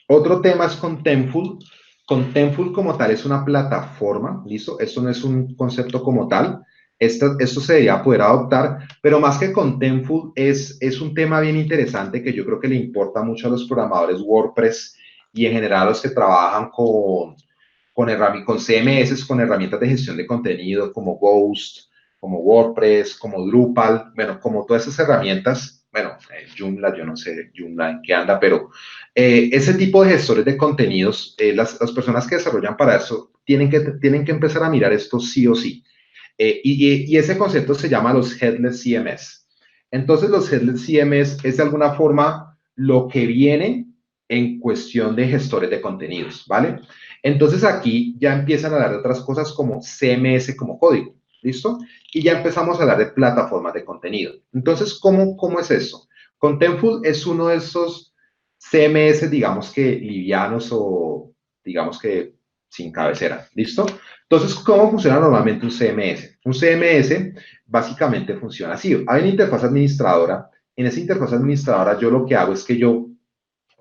Otro tema es Contentful. Contentful como tal es una plataforma, ¿listo? Esto no es un concepto como tal. Esto se debería poder adoptar, pero más que Contentful es un tema bien interesante que yo creo que le importa mucho a los programadores WordPress y en general a los que trabajan con CMS, con herramientas de gestión de contenido como Ghost, como WordPress, como Drupal, bueno, como todas esas herramientas, bueno, Joomla, yo no sé Joomla en qué anda, pero ese tipo de gestores de contenidos, las personas que desarrollan para eso tienen que empezar a mirar esto sí o sí. Y ese concepto se llama los Headless CMS. Entonces, los Headless CMS es de alguna forma lo que viene en cuestión de gestores de contenidos, ¿vale? Entonces, aquí ya empiezan a hablar de otras cosas como CMS como código, ¿listo? Y ya empezamos a hablar de plataformas de contenido. Entonces, ¿cómo es eso? Contentful es uno de esos CMS, digamos que livianos o digamos que sin cabecera, ¿listo? Entonces, ¿cómo funciona normalmente un CMS? Un CMS básicamente funciona así. Hay una interfaz administradora. En esa interfaz administradora yo lo que hago es que yo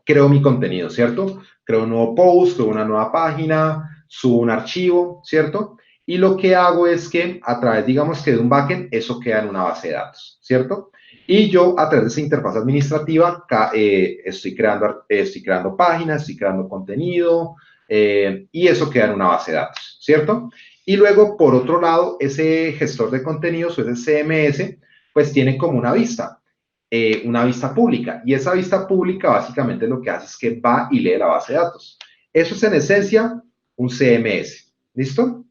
creo mi contenido, ¿cierto? Creo un nuevo post, creo una nueva página, subo un archivo, ¿cierto? Y lo que hago es que a través, digamos que de un backend, eso queda en una base de datos, ¿cierto? Y yo a través de esa interfaz administrativa estoy creando páginas, estoy creando contenido y eso queda en una base de datos, ¿cierto? Y luego, por otro lado, ese gestor de contenidos o ese CMS, pues tiene como una vista pública. Y esa vista pública básicamente lo que hace es que va y lee la base de datos. Eso es en esencia un CMS. ¿Listo?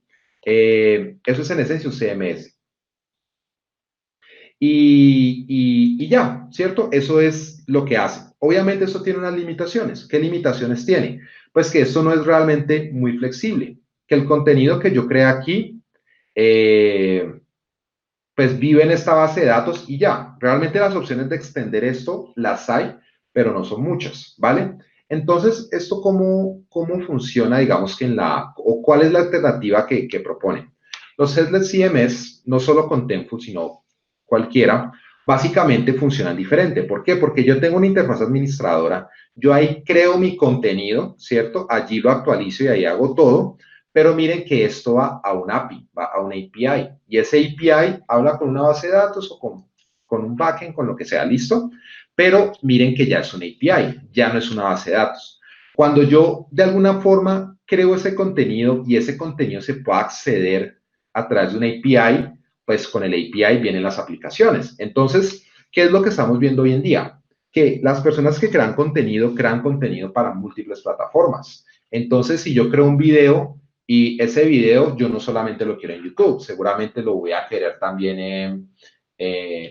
Eso es en esencia un CMS. Y ya, ¿cierto? Eso es lo que hace. Obviamente eso tiene unas limitaciones. ¿Qué limitaciones tiene? Pues que esto no es realmente muy flexible. Que el contenido que yo crea aquí, pues vive en esta base de datos y ya. Realmente las opciones de extender esto las hay, pero no son muchas, ¿vale? Entonces, ¿esto cómo funciona, digamos que o cuál es la alternativa que proponen? Los Headless CMS, no solo Contentful, sino cualquiera, básicamente funcionan diferente. ¿Por qué? Porque yo tengo una interfaz administradora, yo ahí creo mi contenido, ¿cierto? Allí lo actualizo y ahí hago todo, pero miren que esto va a un API, va a un API, y ese API habla con una base de datos o con un backend, con lo que sea, ¿listo? Pero miren que ya es un API, ya no es una base de datos. Cuando yo de alguna forma creo ese contenido y ese contenido se puede acceder a través de un API, pues con el API vienen las aplicaciones. Entonces, ¿qué es lo que estamos viendo hoy en día? Que las personas que crean contenido para múltiples plataformas. Entonces, si yo creo un video y ese video yo no solamente lo quiero en YouTube, seguramente lo voy a querer también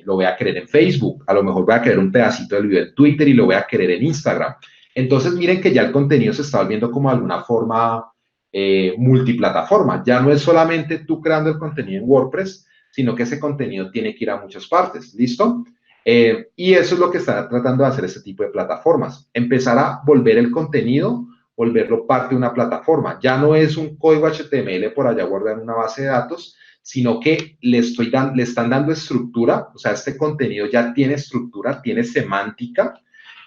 lo voy a querer en Facebook, a lo mejor voy a querer un pedacito del video en Twitter y lo voy a querer en Instagram. Entonces, miren que ya el contenido se está volviendo como de alguna forma multiplataforma. Ya no es solamente tú creando el contenido en WordPress, sino que ese contenido tiene que ir a muchas partes. ¿Listo? Y eso es lo que está tratando de hacer este tipo de plataformas. Empezar a volver el contenido, volverlo parte de una plataforma. Ya no es un código HTML por allá guardado en una base de datos, sino que le están dando estructura, o sea, este contenido ya tiene estructura, tiene semántica,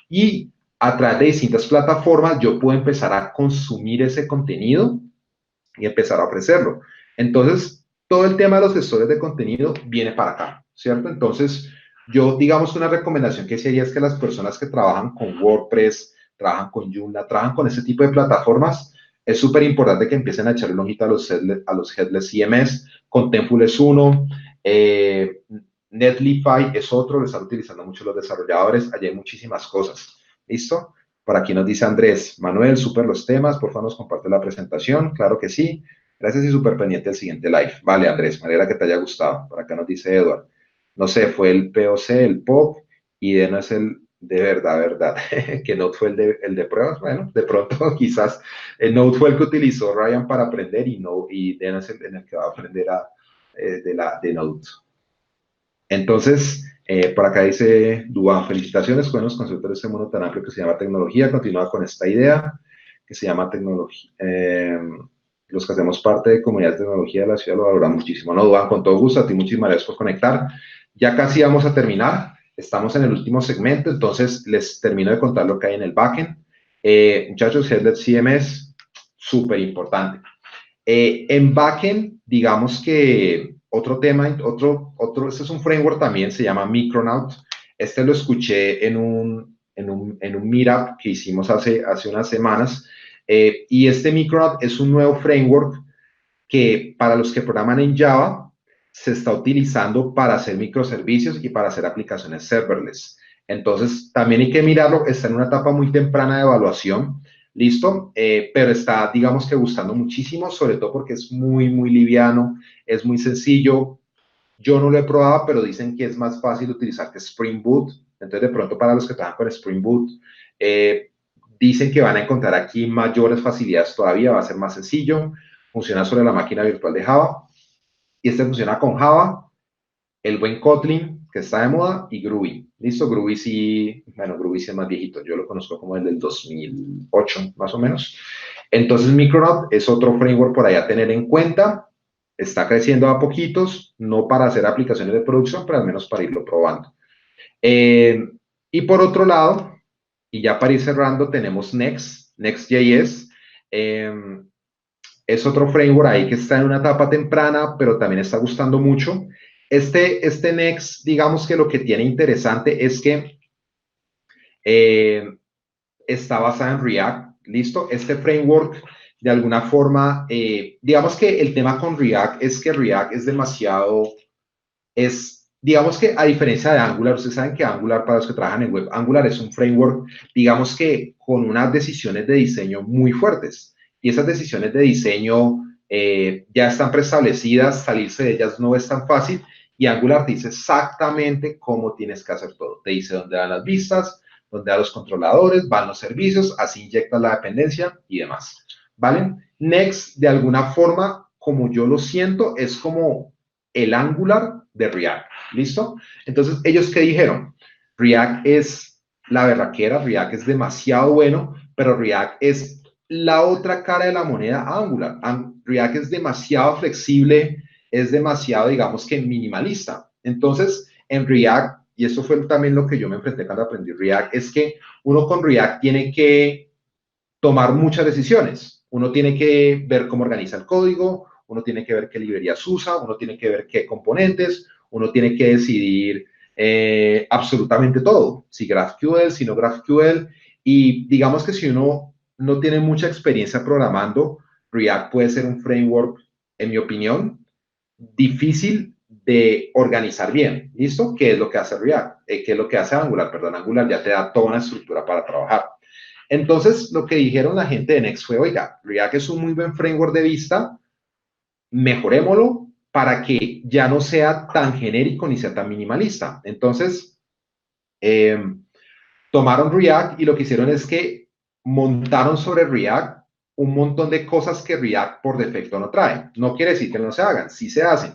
y a través de distintas plataformas yo puedo empezar a consumir ese contenido y empezar a ofrecerlo. Entonces, todo el tema de los gestores de contenido viene para acá, ¿cierto? Entonces, yo, digamos, una recomendación que sería es que las personas que trabajan con WordPress, trabajan con Joomla, trabajan con ese tipo de plataformas, es súper importante que empiecen a echarle un ojito a los headless CMS. Contentful es uno, Netlify es otro, lo están utilizando mucho los desarrolladores, allí hay muchísimas cosas. ¿Listo? Por aquí nos dice Andrés, Manuel, súper los temas, por favor nos comparte la presentación, claro que sí. Gracias y súper pendiente del siguiente live. Vale, Andrés, me alegra que te haya gustado. Por acá nos dice Edward. No sé, fue el POC, el POC, y de no es el de verdad, verdad. Que Node fue el de pruebas. Bueno, de pronto quizás el Node fue el que utilizó Ryan para aprender y de no es el en el que va a aprender de Node. Entonces, por acá dice Duan, felicitaciones con los conceptos de este mundo tan amplio que se llama tecnología. Continúa con esta idea que se llama tecnología. Los que hacemos parte de comunidad de tecnología de la ciudad lo valoramos muchísimo. No, Duan, con todo gusto. A ti muchísimas gracias por conectar. Ya casi vamos a terminar. Estamos en el último segmento, entonces les termino de contar lo que hay en el backend. Muchachos, Headlet CMS, súper importante. En backend, digamos que otro tema, este es un framework también, se llama Micronaut. Este lo escuché en un meetup que hicimos hace unas semanas. Y este Micronaut es un nuevo framework que para los que programan en Java se está utilizando para hacer microservicios y para hacer aplicaciones serverless. Entonces, también hay que mirarlo, está en una etapa muy temprana de evaluación, ¿listo? Pero está, digamos que gustando muchísimo, sobre todo porque es muy, muy liviano, es muy sencillo. Yo no lo he probado, pero dicen que es más fácil utilizar que Spring Boot. Entonces, de pronto, para los que trabajan con Spring Boot, dicen que van a encontrar aquí mayores facilidades todavía, va a ser más sencillo. Funciona sobre la máquina virtual de Java. Y este funciona con Java, el buen Kotlin, que está de moda, y Groovy. ¿Listo? Groovy sí, bueno, Groovy sí es más viejito. Yo lo conozco como el del 2008, más o menos. Entonces, Micronaut es otro framework por ahí a tener en cuenta. Está creciendo a poquitos, no para hacer aplicaciones de producción, pero al menos para irlo probando. Y por otro lado, y ya para ir cerrando, tenemos Next.js. Es otro framework ahí que está en una etapa temprana, pero también está gustando mucho. Este Next, digamos que lo que tiene interesante es que está basado en React, ¿listo? Este framework, de alguna forma, digamos que el tema con React es que React es demasiado, digamos que a diferencia de Angular, ustedes saben que Angular, para los que trabajan en web, Angular es un framework, digamos que con unas decisiones de diseño muy fuertes. Y esas decisiones de diseño ya están preestablecidas, salirse de ellas no es tan fácil. Y Angular te dice exactamente cómo tienes que hacer todo. Te dice dónde van las vistas, dónde van los controladores, van los servicios, así inyectas la dependencia y demás. ¿Vale? Next, de alguna forma, como yo lo siento, es como el Angular de React. ¿Listo? Entonces, ¿ellos qué dijeron? React es la berraquera, React es demasiado bueno, pero React es la otra cara de la moneda a Angular. React es demasiado flexible, es demasiado, digamos que minimalista. Entonces, en React y eso fue también lo que yo me enfrenté cuando aprendí React, es que uno con React tiene que tomar muchas decisiones. Uno tiene que ver cómo organiza el código, uno tiene que ver qué librerías usa, uno tiene que ver qué componentes, uno tiene que decidir absolutamente todo, si GraphQL, si no GraphQL, y digamos que si uno no tiene mucha experiencia programando, React puede ser un framework, en mi opinión, difícil de organizar bien. ¿Listo? ¿Qué es lo que hace React? ¿Qué es lo que hace Angular? Perdón, Angular ya te da toda una estructura para trabajar. Entonces, lo que dijeron la gente de Next fue, oiga, React es un muy buen framework de vista, mejorémoslo para que ya no sea tan genérico ni sea tan minimalista. Entonces, eh, tomaron React y lo que hicieron es que montaron sobre React un montón de cosas que React por defecto no trae. No quiere decir que no se hagan, sí se hacen,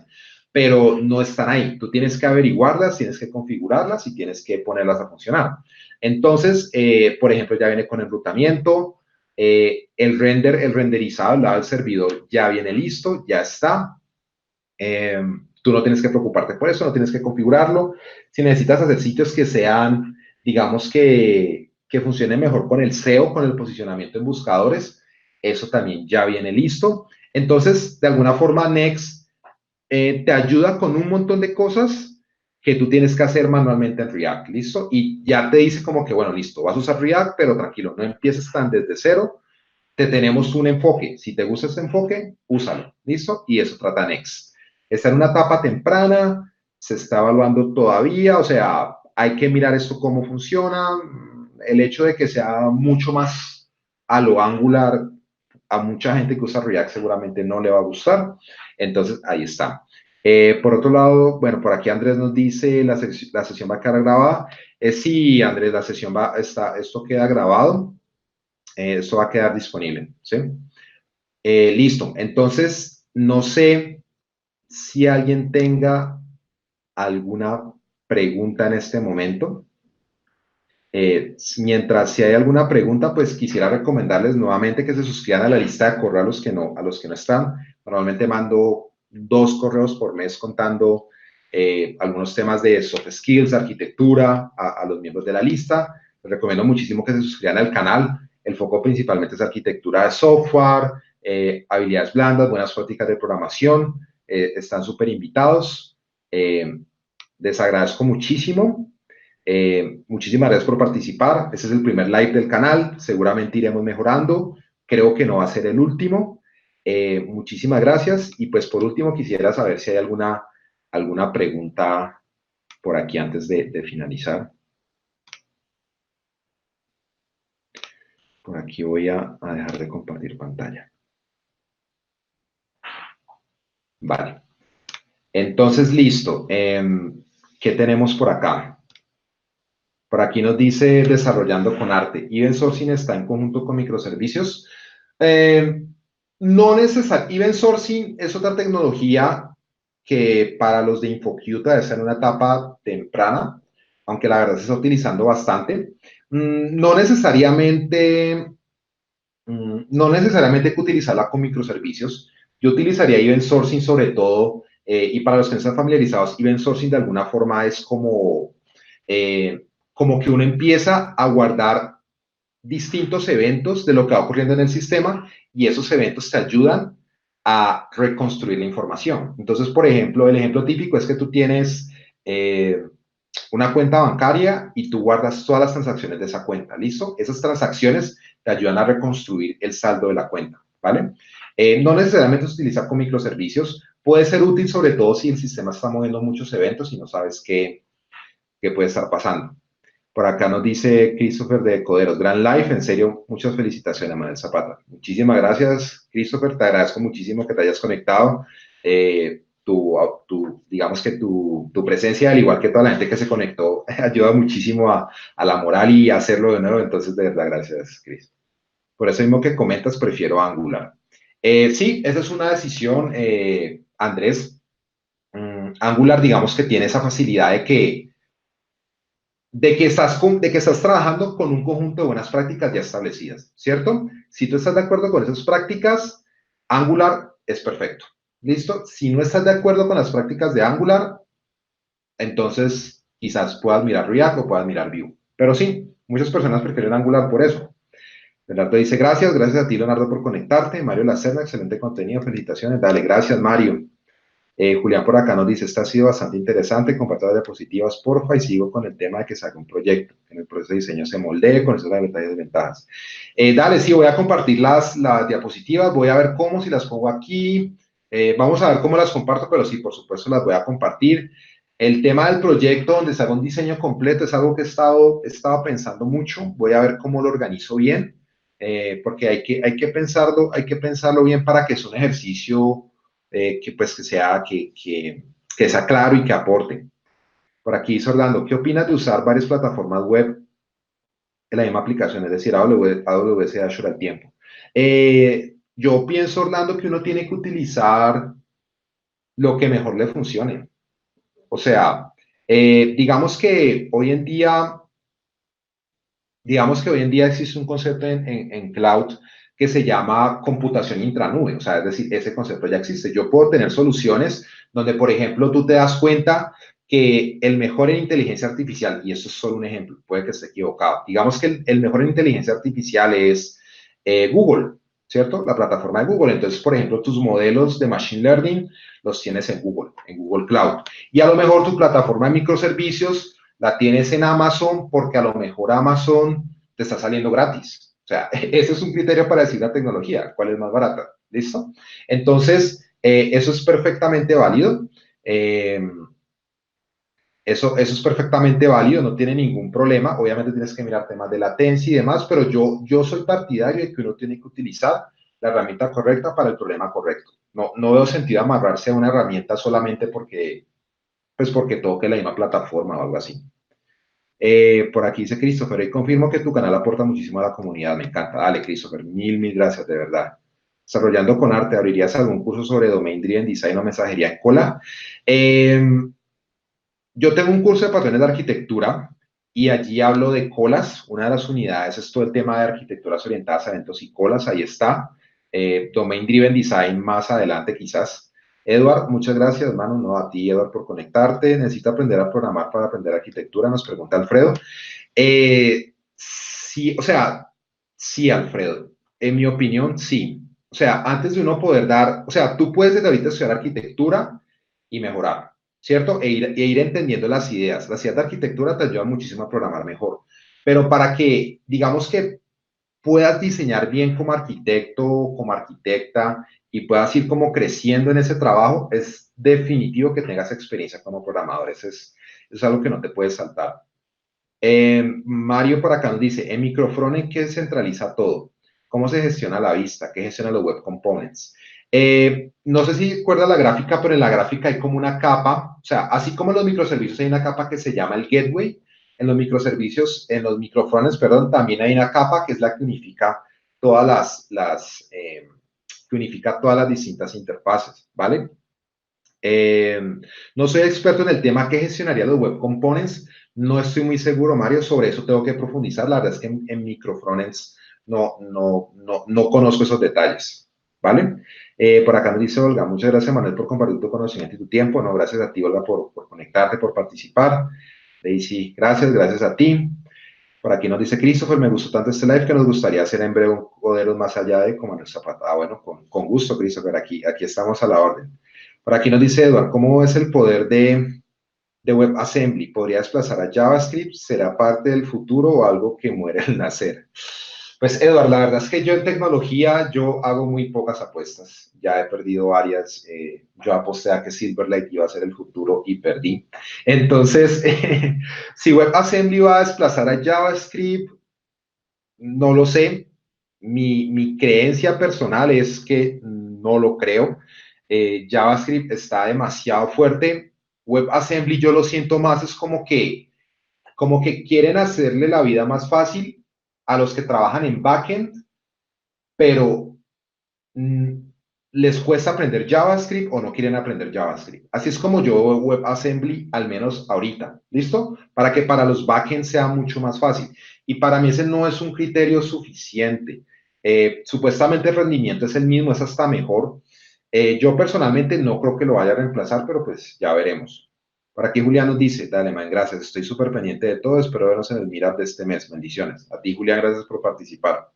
pero no están ahí. Tú tienes que averiguarlas, tienes que configurarlas y tienes que ponerlas a funcionar. Entonces, por ejemplo, ya viene con enrutamiento, el renderizado al lado del servidor ya viene listo, ya está. Tú no tienes que preocuparte por eso, no tienes que configurarlo. Si necesitas hacer sitios que sean, digamos que funcionen mejor con el SEO, con el posicionamiento en buscadores, eso también ya viene listo. Entonces, de alguna forma, Next te ayuda con un montón de cosas que tú tienes que hacer manualmente en React, ¿listo? Y ya te dice como que, bueno, listo, vas a usar React, pero tranquilo, no empieces tan desde cero, te tenemos un enfoque. Si te gusta ese enfoque, úsalo, ¿listo? Y eso trata Next. Está en una etapa temprana, se está evaluando todavía, o sea, hay que mirar esto cómo funciona. El hecho de que sea mucho más a lo Angular, a mucha gente que usa React seguramente no le va a gustar. Entonces, ahí está. Por otro lado, bueno, por aquí Andrés nos dice la sesión va a quedar grabada. Sí, Andrés, la sesión esto queda grabado. Esto va a quedar disponible, ¿sí? Listo. Entonces, no sé si alguien tenga alguna pregunta en este momento. Mientras si hay alguna pregunta, pues quisiera recomendarles nuevamente que se suscriban a la lista de correos a los que no están. Normalmente mando 2 correos por mes contando algunos temas de soft skills, arquitectura a los miembros de la lista. Les recomiendo muchísimo que se suscriban al canal. El foco principalmente es arquitectura de software, habilidades blandas, buenas prácticas de programación. Están súper invitados. Les agradezco muchísimo. Muchísimas gracias por participar. Este es el primer live del canal. Seguramente iremos mejorando. Creo que no va a ser el último. Muchísimas gracias. Y pues por último quisiera saber si hay alguna pregunta por aquí antes de finalizar. Por aquí voy a dejar de compartir pantalla. Vale. Entonces, listo. ¿Qué tenemos por acá? Por aquí nos dice desarrollando con arte. Event Sourcing está en conjunto con microservicios. No necesariamente. Event Sourcing es otra tecnología que para los de InfoQ debe ser una etapa temprana, aunque la verdad se está utilizando bastante. No necesariamente, no necesariamente hay que utilizarla con microservicios. Yo utilizaría Event Sourcing sobre todo, y para los que no están familiarizados, Event Sourcing de alguna forma es como que uno empieza a guardar distintos eventos de lo que va ocurriendo en el sistema y esos eventos te ayudan a reconstruir la información. Entonces, por ejemplo, el ejemplo típico es que tú tienes una cuenta bancaria y tú guardas todas las transacciones de esa cuenta, ¿listo? Esas transacciones te ayudan a reconstruir el saldo de la cuenta, ¿vale? No necesariamente utilizar con microservicios, puede ser útil sobre todo si el sistema está moviendo muchos eventos y no sabes qué puede estar pasando. Por acá nos dice Christopher de Coderos, gran live, en serio, muchas felicitaciones, Manuel Zapata. Muchísimas gracias, Christopher, te agradezco muchísimo que te hayas conectado. Digamos que tu presencia, al igual que toda la gente que se conectó, ayuda muchísimo a la moral y a hacerlo de nuevo, entonces de verdad, gracias, Chris. Por eso mismo que comentas, prefiero Angular. Sí, esa es una decisión, Andrés. Angular, digamos que tiene esa facilidad de que estás trabajando con un conjunto de buenas prácticas ya establecidas, ¿cierto? Si tú estás de acuerdo con esas prácticas, Angular es perfecto. ¿Listo? Si no estás de acuerdo con las prácticas de Angular, entonces quizás puedas mirar React o puedas mirar Vue. Pero sí, muchas personas prefieren Angular por eso. Leonardo dice, gracias a ti, Leonardo, por conectarte. Mario Lacerda, excelente contenido, felicitaciones. Dale, gracias, Mario. Julián por acá nos dice, esta ha sido bastante interesante, comparto las diapositivas, porfa, y sigo con el tema de que salga un proyecto, que en el proceso de diseño se moldee con esas ventajas y desventajas. Dale, sí, voy a compartir las diapositivas, voy a ver cómo, si las pongo aquí, vamos a ver cómo las comparto, pero sí, por supuesto, las voy a compartir. El tema del proyecto donde se haga un diseño completo es algo que he estado pensando mucho, voy a ver cómo lo organizo bien, porque hay que pensarlo bien para que sea un ejercicio que sea claro y que aporte. Por aquí dice Orlando, ¿qué opinas de usar varias plataformas web en la misma aplicación, es decir, AWS y Azure al tiempo? Yo pienso, Orlando, que uno tiene que utilizar lo que mejor le funcione. O sea, digamos que hoy en día existe un concepto en cloud que se llama computación intranube, o sea, es decir, ese concepto ya existe. Yo puedo tener soluciones donde, por ejemplo, tú te das cuenta que el mejor en inteligencia artificial, y esto es solo un ejemplo, puede que esté equivocado, digamos que el mejor en inteligencia artificial es Google, ¿cierto? La plataforma de Google. Entonces, por ejemplo, tus modelos de Machine Learning los tienes en Google Cloud. Y a lo mejor tu plataforma de microservicios la tienes en Amazon porque a lo mejor Amazon te está saliendo gratis. O sea, ese es un criterio para decir la tecnología, cuál es más barata. ¿Listo? Entonces, eso es perfectamente válido. Eso es perfectamente válido, no tiene ningún problema. Obviamente tienes que mirar temas de latencia y demás, pero yo soy partidario de que uno tiene que utilizar la herramienta correcta para el problema correcto. No veo sentido amarrarse a una herramienta solamente porque toque la misma plataforma o algo así. Por aquí dice Christopher, y confirmo que tu canal aporta muchísimo a la comunidad. Me encanta. Dale, Christopher, mil gracias, de verdad. Desarrollando con arte, ¿abrirías algún curso sobre Domain Driven Design o mensajería en cola? Yo tengo un curso de patrones de arquitectura y allí hablo de colas. Una de las unidades es todo el tema de arquitecturas orientadas a eventos y colas. Ahí está. Domain Driven Design más adelante quizás. Edward, muchas gracias, hermano. No, a ti, Edward, por conectarte. Necesito aprender a programar para aprender arquitectura, nos pregunta Alfredo. Sí, o sea, sí, Alfredo. En mi opinión, sí. O sea, antes de uno poder o sea, tú puedes desde ahorita estudiar arquitectura y mejorar, ¿cierto? E ir entendiendo las ideas. Las ideas de arquitectura te ayudan muchísimo a programar mejor. Pero para que, digamos que puedas diseñar bien como arquitecto, como arquitecta y puedas ir como creciendo en ese trabajo, es definitivo que tengas experiencia como programador. Eso es algo que no te puedes saltar. Mario por acá nos dice, en Microfrontend, ¿qué centraliza todo? ¿Cómo se gestiona la vista? ¿Qué gestiona los web components? No sé si recuerda la gráfica, pero en la gráfica hay como una capa, o sea, así como en los microservicios hay una capa que se llama el gateway, en los microservicios, en los microfrontends, perdón, también hay una capa que es la que unifica que unifica todas las distintas interfaces, ¿vale? No soy experto en el tema que gestionaría los web components. No estoy muy seguro, Mario, sobre eso tengo que profundizar. La verdad es que en microfrontends no conozco esos detalles, ¿vale? Por acá nos dice Olga, muchas gracias, Manuel, por compartir tu conocimiento y tu tiempo. No, gracias a ti, Olga, por conectarte, por participar. Daisy, gracias a ti. Por aquí nos dice Christopher, me gustó tanto este live que nos gustaría hacer en breve un Coderos más allá de como en el zapato. Ah, bueno, con gusto, Christopher, aquí estamos a la orden. Por aquí nos dice Edward, ¿cómo es el poder de WebAssembly? ¿Podría desplazar a JavaScript? ¿Será parte del futuro o algo que muere al nacer? Pues, Edward, la verdad es que yo en tecnología yo hago muy pocas apuestas. Ya he perdido varias. Yo aposté a que Silverlight iba a ser el futuro y perdí. Entonces, si WebAssembly va a desplazar a JavaScript, no lo sé. Mi creencia personal es que no lo creo. JavaScript está demasiado fuerte. WebAssembly yo lo siento más, es como que quieren hacerle la vida más fácil a los que trabajan en backend, pero mm, les cuesta aprender JavaScript o no quieren aprender JavaScript. Así es como yo veo WebAssembly, al menos ahorita. ¿Listo? Para que para los backends sea mucho más fácil. Y para mí ese no es un criterio suficiente. Supuestamente el rendimiento es el mismo, es hasta mejor. Yo personalmente no creo que lo vaya a reemplazar, pero pues ya veremos. Por aquí Julián nos dice, dale, man, gracias, estoy súper pendiente de todo, espero vernos en el Meetup de este mes, bendiciones. A ti, Julián, gracias por participar.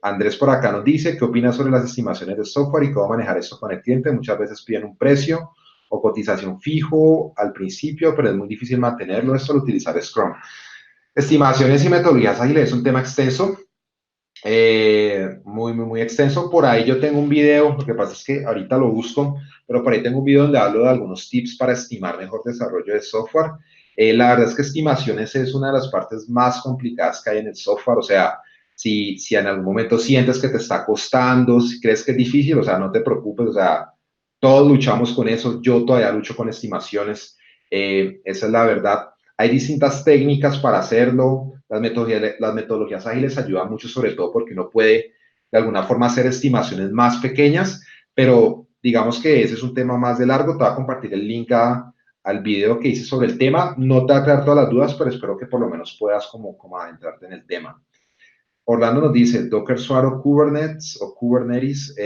Andrés por acá nos dice, ¿qué opinas sobre las estimaciones de software y cómo manejar esto con el cliente? Muchas veces piden un precio o cotización fijo al principio, pero es muy difícil mantenerlo, esto al utilizar Scrum. Estimaciones y metodologías ágiles es un tema extenso, muy extenso. Por ahí yo tengo un video, lo que pasa es que ahorita lo busco, pero por ahí tengo un video donde hablo de algunos tips para estimar mejor desarrollo de software. La verdad es que estimaciones es una de las partes más complicadas que hay en el software, o sea, si en algún momento sientes que te está costando, si crees que es difícil, o sea, no te preocupes, o sea, todos luchamos con eso, yo todavía lucho con estimaciones, esa es la verdad. Hay distintas técnicas para hacerlo, las metodologías ágiles ayudan mucho, sobre todo porque uno puede de alguna forma hacer estimaciones más pequeñas, pero digamos que ese es un tema más de largo, te voy a compartir el link al video que hice sobre el tema, no te va a aclarar todas las dudas, pero espero que por lo menos puedas como adentrarte en el tema. Orlando nos dice, Docker Swarm o Kubernetes,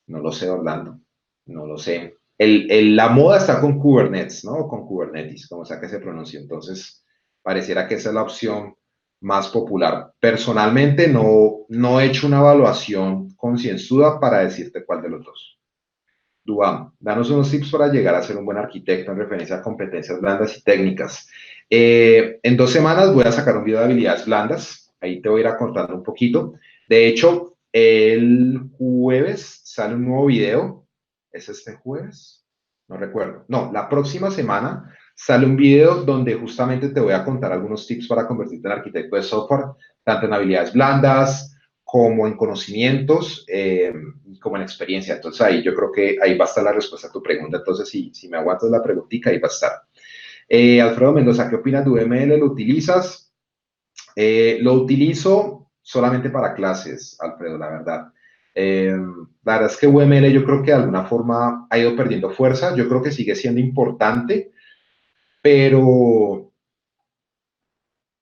no lo sé, Orlando, no lo sé. La moda está con Kubernetes, ¿no? Con Kubernetes, como sea que se pronuncie. Entonces, pareciera que esa es la opción más popular. Personalmente, no he hecho una evaluación concienzuda para decirte cuál de los dos. Duam, danos unos tips para llegar a ser un buen arquitecto en referencia a competencias blandas y técnicas. En 2 semanas voy a sacar un video de habilidades blandas. Ahí te voy a ir contando un poquito. De hecho, el jueves sale un nuevo video. ¿Es este jueves? No recuerdo. No, la próxima semana sale un video donde justamente te voy a contar algunos tips para convertirte en arquitecto de software, tanto en habilidades blandas como en conocimientos, como en experiencia. Entonces ahí yo creo que ahí va a estar la respuesta a tu pregunta. Entonces, si me aguantas la preguntita, ahí va a estar. Alfredo Mendoza, ¿qué opinas de UML? ¿Lo utilizas? Lo utilizo solamente para clases, Alfredo, la verdad. La verdad es que UML yo creo que de alguna forma ha ido perdiendo fuerza. Yo creo que sigue siendo importante, pero,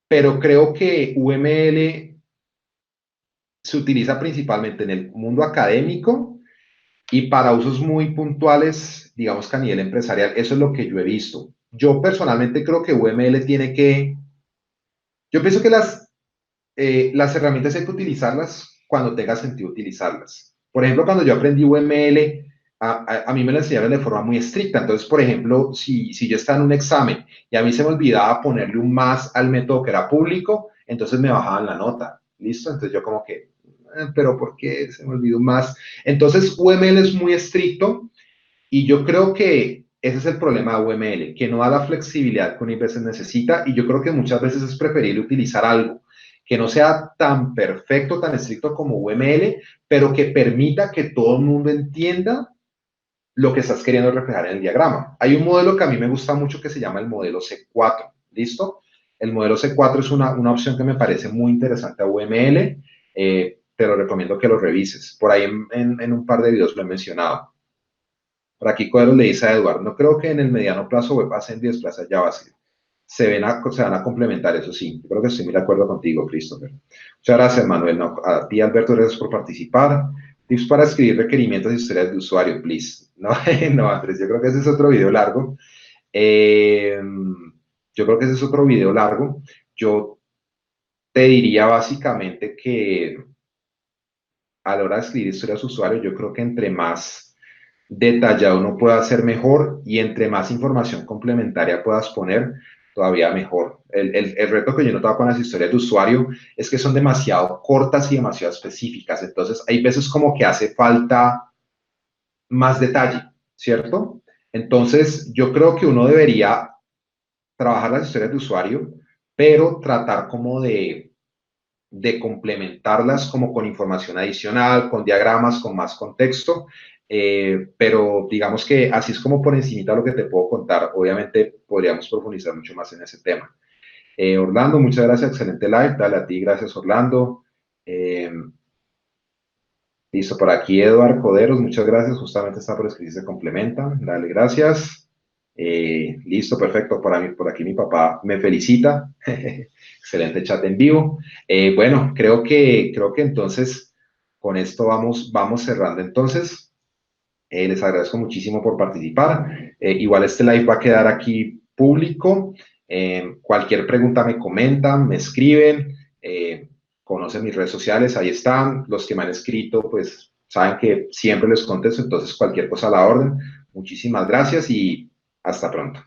pero creo que UML se utiliza principalmente en el mundo académico y para usos muy puntuales, digamos que a nivel empresarial. Eso es lo que yo he visto. Yo personalmente creo que UML tiene que, yo pienso que las herramientas hay que utilizarlas cuando tenga sentido utilizarlas. Por ejemplo, cuando yo aprendí UML, a mí me lo enseñaron de forma muy estricta. Entonces, por ejemplo, si yo estaba en un examen y a mí se me olvidaba ponerle un más al método que era público, entonces me bajaban la nota. ¿Listo? Entonces yo como que, pero ¿por qué se me olvidó un más? Entonces, UML es muy estricto y yo creo que ese es el problema de UML, que no da la flexibilidad que una veces necesita, y yo creo que muchas veces es preferible utilizar algo que no sea tan perfecto, tan estricto como UML, pero que permita que todo el mundo entienda lo que estás queriendo reflejar en el diagrama. Hay un modelo que a mí me gusta mucho que se llama el modelo C4, ¿listo? El modelo C4 es una opción que me parece muy interesante a UML, te lo recomiendo que lo revises. Por ahí en un par de videos lo he mencionado. Por aquí Cuadros le dice a Eduardo, no creo que en el mediano plazo WebAssembly desplaza JavaScript. Se van a complementar, eso sí. Yo creo que estoy muy de acuerdo contigo, Christopher. Muchas gracias, Manuel. No, a ti, Alberto, gracias por participar. Tips para escribir requerimientos y historias de usuario, please. No, no, Andrés, yo creo que ese es otro video largo. Yo creo que ese es otro video largo. Yo te diría básicamente que a la hora de escribir historias de usuario, yo creo que entre más detallado uno pueda hacer mejor y entre más información complementaria puedas poner, todavía mejor. El reto que yo notaba con las historias de usuario es que son demasiado cortas y demasiado específicas. Entonces, hay veces como que hace falta más detalle, ¿cierto? Entonces, yo creo que uno debería trabajar las historias de usuario, pero tratar como de complementarlas como con información adicional, con diagramas, con más contexto, pero digamos que así es como por encimita lo que te puedo contar. Obviamente podríamos profundizar mucho más en ese tema. Orlando, muchas gracias, excelente live, dale a ti, gracias Orlando. Listo, por aquí Eduard Coderos, muchas gracias, justamente está por escribir, se complementan, dale, gracias. Listo, perfecto, por aquí mi papá me felicita, excelente chat en vivo. Bueno, creo que entonces con esto vamos cerrando. Entonces, Les agradezco muchísimo por participar. Igual este live va a quedar aquí público. Cualquier pregunta me comentan, me escriben, conocen mis redes sociales, ahí están. Los que me han escrito, pues saben que siempre les contesto, entonces cualquier cosa a la orden. Muchísimas gracias y hasta pronto.